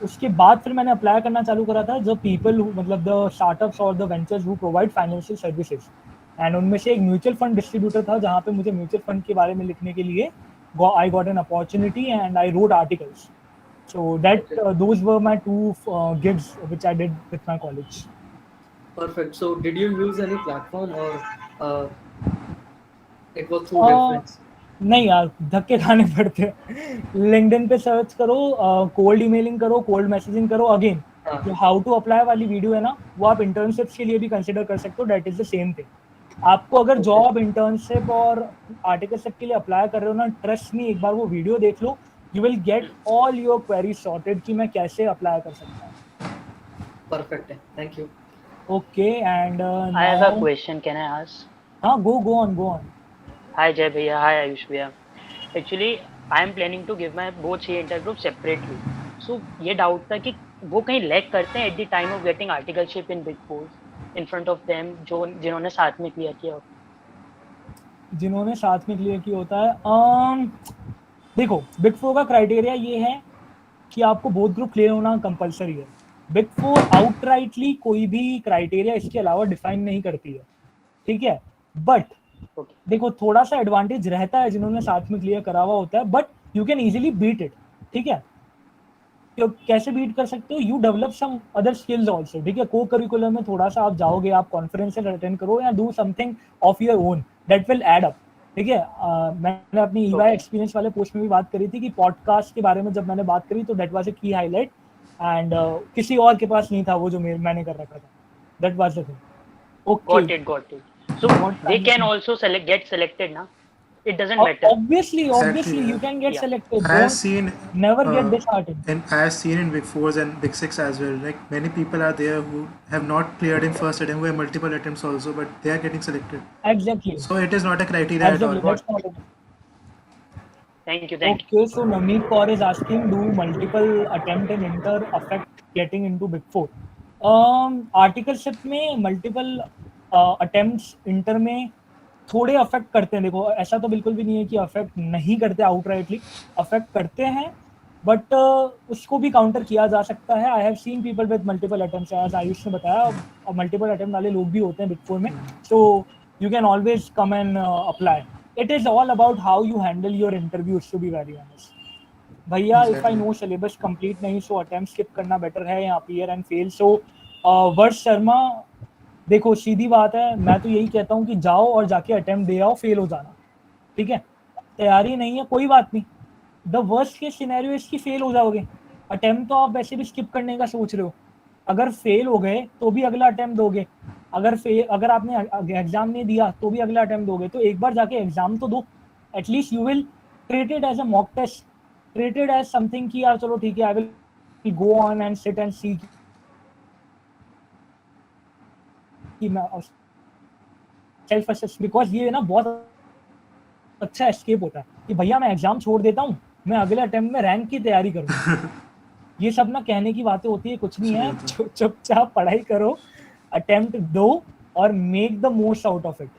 Speaker 2: उसके बाद फिर मैंने अप्लाई करना चालू करा था जो पीपल मतलब द स्टार्टअप्स और the ventures who provide financial services, and उनमें से एक म्यूचुअल फंड डिस्ट्रीब्यूटर था जहाँ पे मुझे म्यूचुअल फंड के बारे में लिखने के लिए I got an opportunity and I wrote articles. So that those were my 2 gigs which I did with my college.
Speaker 3: Perfect. So did you use any platform or it was through reference?
Speaker 2: नहीं यार, धक्के खाने पड़ते हैं. लिंक्डइन पे सर्च करो, कोल्ड ईमेलिंग करो, कोल्ड मैसेजिंग करो. अगेन जो हाउ टू अप्लाई वाली वीडियो है ना, वो आप इंटर्नशिप्स के लिए भी कंसिडर कर सकते हो. That is the same thing. आपको अगर जॉब, इंटर्नशिप और आर्टिकलशिप के लिए अप्लाई कर रहे हो ना, ट्रस्ट मी, एक बार वो वीडियो देख लो, you will get all your queries sorted कि मैं कैसे अप्लाई कर सकता हूँ.
Speaker 3: Perfect. Thank you.
Speaker 2: Okay and
Speaker 5: I have a
Speaker 2: now
Speaker 5: question. Can I ask?
Speaker 2: हाँ, go on.
Speaker 5: Hi Jay bhaiya. Hi Ayush bhaiya. Actually, I am planning to give my both CA intergroup separately. So ये doubt था कि वो कहीं lag करते हैं at the time of getting articleship in Big Four in front of them जो जिन्होंने साथ में क्लियर किया.
Speaker 2: जिन्होंने साथ में क्लियर किया होता है, देखो, बिग फोर का क्राइटेरिया ये है कि आपको बोथ ग्रुप क्लियर होना कंपलसरी है. बिग फोर आउटराइटली कोई भी क्राइटेरिया इसके अलावा डिफाइन नहीं करती है, ठीक है. But
Speaker 5: Okay.
Speaker 2: देखो, थोड़ा सा एडवांटेज रहता है जिन्होंने साथ में क्लियर करा हुआ होता है, but you can easily beat it, ठीक है. तो कैसे बीट कर सकते हो? You develop some other skills also, ठीक है. को करिकुलर में थोड़ा सा आप जाओगे, आप कॉन्फ्रेंसेस अटेंड करो या do something of your own, that will add up, ठीक है. मैंने अपनी ईवाई एक्सपीरियंस वाले पोस्ट में भी बात करी थी कि पॉडकास्ट के बारे में जब मैंने बात करी तो दैट वाज अ की हाईलाइट, एंड किसी और के पास नहीं था वो जो मैंने कर रखा था. That was the thing. Okay,
Speaker 5: Got it. So they can also get selected ना? It doesn't matter.
Speaker 2: obviously
Speaker 1: Exactly,
Speaker 2: you can get
Speaker 5: yeah.
Speaker 2: selected.
Speaker 1: I have
Speaker 2: Don't
Speaker 1: seen
Speaker 2: never get disheartened.
Speaker 1: and I have seen in Big Fours and Big Six as well. Like many people are there who have not cleared in first attempt, who have multiple attempts also, but they are getting selected.
Speaker 2: Exactly.
Speaker 1: So it is not a criteria at all.
Speaker 2: Exactly. That's not it.
Speaker 5: Thank you.
Speaker 2: Okay, so Navneet Kaur is asking, do multiple attempt in inter affect getting into Big Four? Articleship में मल्टीपल अटेम्प्ट्स इंटर में थोड़े अफेक्ट करते हैं. देखो, ऐसा तो बिल्कुल भी नहीं है कि अफेक्ट नहीं करते, आउटराइटली अफेक्ट करते हैं, बट उसको भी काउंटर किया जा सकता है. I have seen people with multiple attempts, as Ayush ने बताया, मल्टीपल अटेम्प्ट वाले लोग भी होते हैं बिग फोर में. So you can always come and apply. It is all about how you handle your interviews, to be very honest. भैया, if I know syllabus complete नहीं, सो अटेम्प्ट स्किप करना बेटर है या अपीयर एंड फेल. सो वर्ष शर्मा, देखो सीधी बात है, मैं तो यही कहता हूँ कि जाओ और जाके अटेम्प्ट दे आओ, फेल हो जाना, ठीक है. तैयारी नहीं है, कोई बात नहीं. द वर्स्ट केस सिनेरियो इसकी फेल हो जाओगे. अटेम्प्ट तो आप वैसे भी स्किप करने का सोच रहे हो. अगर फेल हो गए तो भी अगला अटेम्प्ट दोगे. अगर आपने एग्जाम नहीं दिया तो भी अगला अटेम्प्ट दोगे. तो एक बार जाके एग्जाम तो दो. At least you will treat it as a mock test, treated as something कि यार चलो ठीक है, I will go on and sit and see कि मैं सेल्फ असेस, बिकॉज ये ना बहुत अच्छा एस्केप होता है कि भैया मैं एग्जाम छोड़ देता हूँ, मैं अगले अटेम्प्ट में रैंक की तैयारी करूँ. ये सब ना कहने की बातें होती है, कुछ नहीं है. चुपचाप पढ़ाई करो, अटेम्प्ट दो और make the most out of it.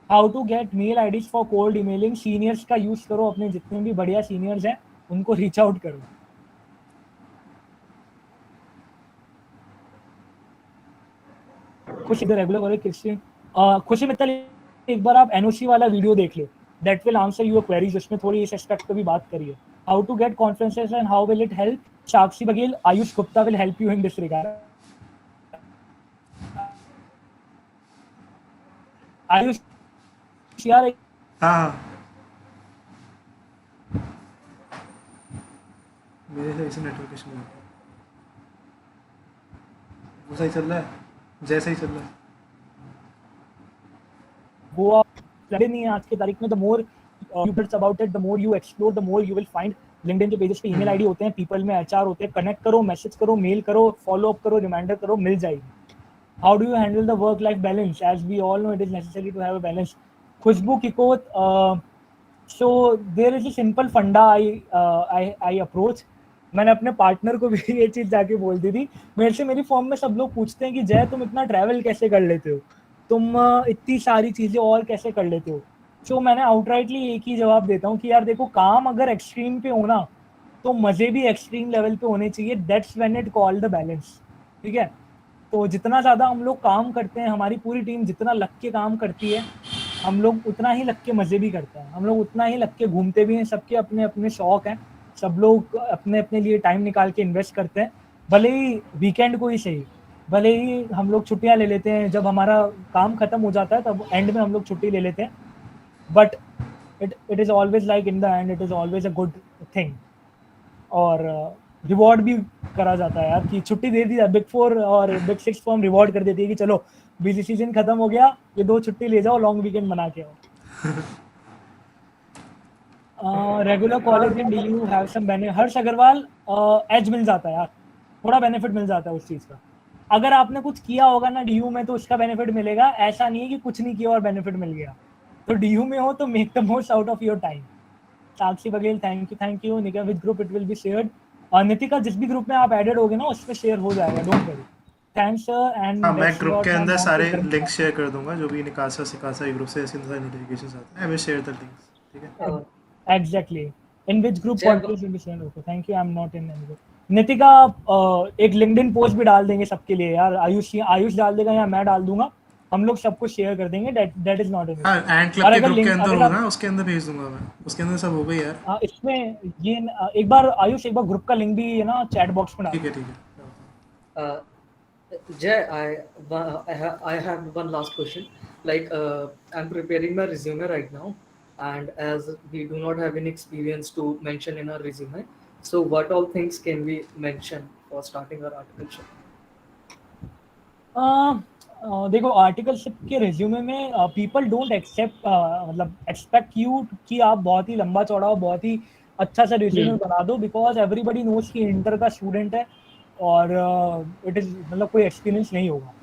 Speaker 2: How to get mail IDs for cold emailing, seniors का यूज करो. अपने जितने भी बढ़िया सीनियर्स हैं उनको रीच आउट करो. खुशी द रेगुलर वाले क्रिश्चियन, खुशी मित्तल, एक बार आप एनओसी वाला वीडियो देख लो, that will answer your queries. उसमें थोड़ी इस एस्पेक्ट पे भी बात करिए. How to get conferences and how will it help. Sakshi Baghel, Ayush Gupta will help you in this regard. Ayush यार,
Speaker 1: हाँ, मेरे से इसे नेटवर्क इशू है. वो सही चल रहा है, जैसे ही चल रहा है.
Speaker 2: वो आप नहीं है आज की तारीख में. The more you research about it, the more you explore, the more you will find. LinkedIn के पेजेस पे ईमेल आईडी होते हैं, पीपल में एचआर होते हैं. कनेक्ट करो, मैसेज करो, मेल करो, फॉलो अप करो, रिमाइंडर करो, मिल जाएगी. How do you handle the work life balance? As we all know, it is necessary to have a balance. Khushboo Kikot, so there is a simple funda I approach. मैंने अपने पार्टनर को भी ये चीज जाके बोल दी थी. मेरे से मेरी फॉर्म में सब लोग पूछते हैं कि जय तुम इतना ट्रैवल कैसे कर लेते हो, तुम इतनी सारी चीजें और कैसे कर लेते हो. सो मैंने आउटराइटली एक ही जवाब देता हूँ कि यार देखो, काम अगर एक्सट्रीम पे होना तो मजे भी एक्सट्रीम लेवल पे होने चाहिए. That's when it called the balance, ठीक है. तो जितना ज़्यादा हम लोग काम करते हैं, हमारी पूरी टीम जितना लग के काम करती है, हम लोग उतना ही लग के मज़े भी करते हैं, हम लोग उतना ही लग के घूमते भी हैं. सबके अपने अपने शौक हैं, सब लोग अपने अपने लिए टाइम निकाल के इन्वेस्ट करते हैं. भले ही वीकेंड को ही सही, भले ही हम लोग छुट्टियाँ ले लेते हैं, जब हमारा काम ख़त्म हो जाता है तब एंड में हम लोग छुट्टी ले लेते हैं. But it is always like in the end it is always a good thing. और रिवॉर्ड भी करा जाता है यार कि छुट्टी दे दी. बिग फोर और बिग सिक्स फॉर्म रिवॉर्ड कर देती है कि चलो बिजी सीजन खत्म हो गया, ये 2 छुट्टी ले जाओ, लॉन्ग वीकेंड बना के आओ। Regular college in DU have some benefit. Harsh Agrawal, edge मिल जाता है यार, थोड़ा बेनिफिट मिल जाता है उस चीज का। अगर आपने कुछ किया होगा ना डीयू में तो उसका बेनिफिट मिलेगा, ऐसा नहीं है कि कुछ नहीं किया और बेनिफिट मिल गया। तो डीयू में हो तो make the most out of your time. Sakshi Baghel, thank you. Nika, which group it will be shared? Nitika, जिस भी ग्रुप में आप एडेड होगे ना उसमें शेयर हो जाएगा, don't worry. Thanks sir. And
Speaker 1: हाँ, मैं ग्रुप के अंदर सारे लिंक शेयर कर दूंगा, जो भी निकासा सिकासा ग्रुप से ऐसे सारे नोटिफिकेशंस आते हैं, I will share the links, ठीक है?
Speaker 2: एग्जैक्टली। इन विच ग्रुप
Speaker 3: जय
Speaker 2: podcast will be shared? Okay, thank you. I am not in any group. Nitika, एक लिंक्डइन पोस्ट भी डाल देंगे सबके लिए यार। आयुष डाल देगा या मैं डाल दूंगा, हम लोग सबको शेयर कर देंगे। दैट इज नॉट एन
Speaker 1: हाँ, एंड क्लब
Speaker 2: और
Speaker 1: के
Speaker 2: अगर
Speaker 1: ग्रुप के
Speaker 2: लिंक
Speaker 1: अंदर
Speaker 2: अगर
Speaker 1: हो
Speaker 2: आप
Speaker 1: ना, उसके अंदर भेज दूंगा मैं, उसके अंदर सब हो गई यार।
Speaker 2: इसमें ये एक बार आयुष, एक बार ग्रुप का लिंक भी है ना चैट बॉक्स में डाल।
Speaker 1: ठीक है, ठीक है।
Speaker 3: Jay, I have one last question. Like, I'm preparing my resume right now, and as we do not have any experience to mention in our resume, so what all things can we mention for starting our articleship?
Speaker 2: देखो, आर्टिकलशिप के रिज्यूमे में पीपल डोंट एक्सेप्ट, मतलब एक्सपेक्ट यू कि आप बहुत ही लंबा चौड़ा और बहुत ही अच्छा सा रिज्यूमे बना दो, बिकॉज एवरीबडी नोज कि इंटर का स्टूडेंट है और इट इज मतलब कोई एक्सपीरियंस नहीं होगा।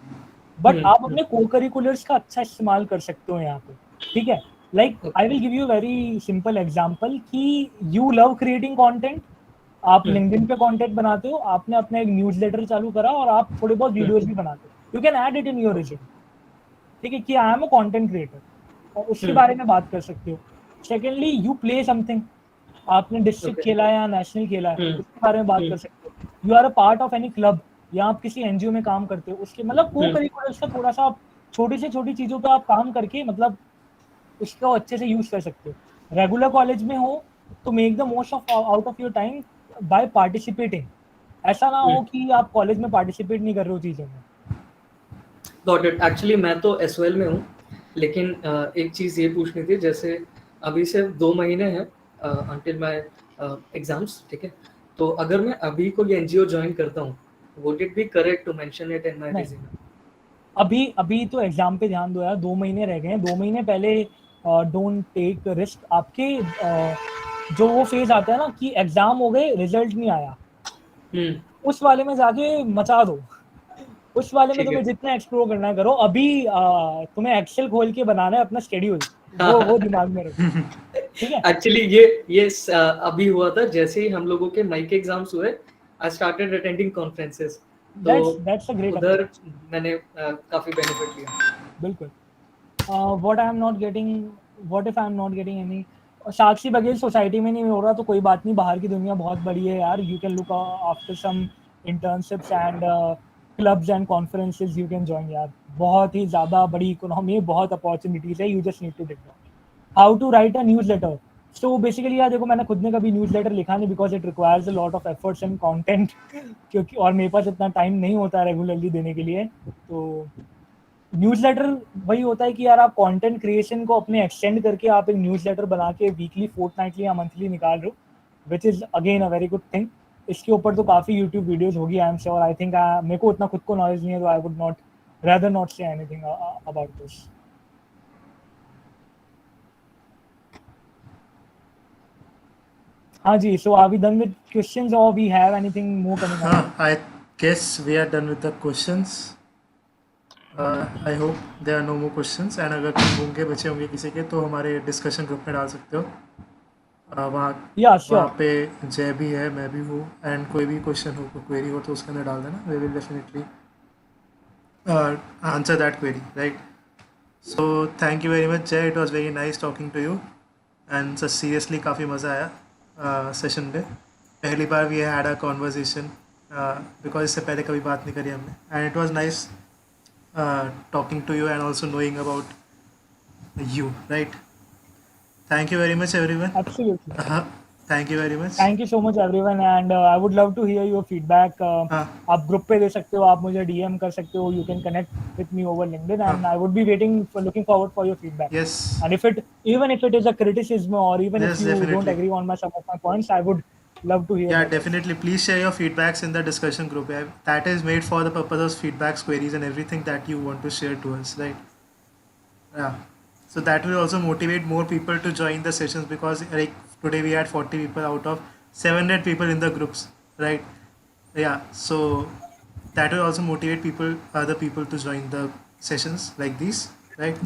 Speaker 2: बट आप अपने को करिकुलर्स का अच्छा इस्तेमाल कर सकते हो यहाँ पे, ठीक है? Like I will give you very simple example कि यू लव क्रिएटिंग कंटेंट, आप लिंक्डइन पे कंटेंट बनाते हो, आपने अपना एक न्यूज़लेटर चालू करा और आप थोड़े बहुत वीडियोस भी बनाते हो, you can add it in your resume, ठीक है, कि I am a content creator, और उसके बारे में बात कर सकते हो। सेकेंडली, यू प्ले समथिंग, आपने डिस्ट्रिक्ट खेला है या नेशनल खेला है, उसके बारे में बात कर सकते हो। You are a part of any club, या आप किसी एनजीओ में काम करते हो, उसके मतलब को करिकुलर्स का थोड़ा सा आप छोटी से छोटी चीजों पे आप काम करके मतलब उसको अच्छे से यूज कर सकते हो। रेगुलर कॉलेज में हो तो make the most of out of your time by participating. ऐसा ना हो कि आप कॉलेज में पार्टिसिपेट नहीं कर रहे हो चीजों में।
Speaker 3: Got it. Actually, मैं तो SOL में हूँ, लेकिन एक चीज़ ये पूछनी थी, जैसे अभी सिर्फ 2 महीने हैं until my exams, ठीक है? तो अगर मैं अभी कोई NGO ज्वाइन करता हूँ, would it be correct to mention it in my
Speaker 2: नहीं।
Speaker 3: resume?
Speaker 2: अभी तो एग्जाम पे ध्यान दो यार, 2 महीने रह गए हैं। 2 महीने पहले डोंट टेक रिस्क। आपके जो वो फेज आता है ना कि एग्जाम हो गए, रिजल्ट नहीं आया, उस वाले में जाके मचा दो। उस वाले में तुम्हें जितना एक्सप्लोर करना है करो। अभी तुम्हें एक्सेल खोल के बनाना है अपना शेड्यूल, वो दिमाग में रखो, ठीक है?
Speaker 3: एक्चुअली ये अभी हुआ था, जैसे ही हम लोगों के माइक एग्जाम्स हुए, आई स्टार्टेड अटेंडिंग कॉन्फ्रेंसेस, तो
Speaker 2: दैट्स अ ग्रेट
Speaker 3: उधर मैंने काफी बेनिफिट लिया।
Speaker 2: बिल्कुल। What if I am not getting any? Sakshi Baghel, society में नहीं हो रहा तो कोई बात नहीं, बाहर की दुनिया बहुत बड़ी है यार। You can look after some internships and clubs and conferences you can join यार। बहुत ही ज़्यादा बड़ी इकोनॉमी है, बहुत अपॉर्चुनिटीज है, you just need to take it. How to write a newsletter? So basically यार देखो, मैंने खुद ने कभी न्यूज़लेटर लिखा नहीं, because it requires a lot of efforts and content, क्योंकि और मेरे पास इतना टाइम नहीं होता रेगुलरली देने के लिए। तो न्यूज़लेटर वही होता है कि यार आप कंटेंट क्रिएशन को अपने एक्सटेंड करके आप एक न्यूज़लेटर बना के वीकली, फोर्टनाइटली या मंथली निकाल रहे हो, which is again a very good thing. इसके ऊपर तो काफ़ी यूट्यूब वीडियोस होगी, I am sure. I think मेरे को उतना खुद को नॉलेज नहीं है, तो I would not rather not say anything about this. हाँ जी, so are we done with questions or we have anything more coming up?
Speaker 1: I guess we are done with the questions. I hope there are no more questions, and अगर कुछ होंगे बचे होंगे किसी के तो हमारे डिस्कशन ग्रुप में डाल सकते हो। वहाँ पे जय भी है, मैं भी हूँ, एंड कोई भी क्वेश्चन हो, कोई क्वेरी हो तो उसके अंदर डाल देना। We will definitely answer that query, right? So thank you very much Jay, it was very nice talking to you, and so seriously काफ़ी मज़ा आया सेशन पे। पहली बार we had a conversation because इससे पहले कभी बात नहीं करी हमने, and it was nice talking to you and also knowing about you, right? Thank you very much everyone.
Speaker 2: Absolutely.
Speaker 1: Thank you very much.
Speaker 2: Thank you so much everyone, and I would love to hear your feedback. आप ग्रुप पे दे सकते हो, आप मुझे DM कर सकते हो, you can connect with me over LinkedIn, and I would be looking forward for your feedback.
Speaker 1: Yes.
Speaker 2: And even if it is a criticism, or even if you don't agree on some of my points, I would love to hear
Speaker 1: Yeah,
Speaker 2: that.
Speaker 1: definitely. Please share your feedbacks in the discussion group. Yeah, that is made for the purpose of feedbacks, queries, and everything that you want to share to us, right? Yeah. So that will also motivate more people to join the sessions, because like today we had 40 people out of 700 people in the groups, right? Yeah. So that will also motivate other people to join the sessions like these, right?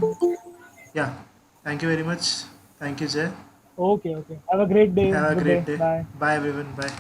Speaker 1: Yeah. Thank you very much. Thank you, Jay.
Speaker 2: Okay, okay. Have a great day.
Speaker 1: Have a
Speaker 2: Good
Speaker 1: great
Speaker 2: day.
Speaker 1: day.
Speaker 2: Bye.
Speaker 1: Bye, everyone. Bye.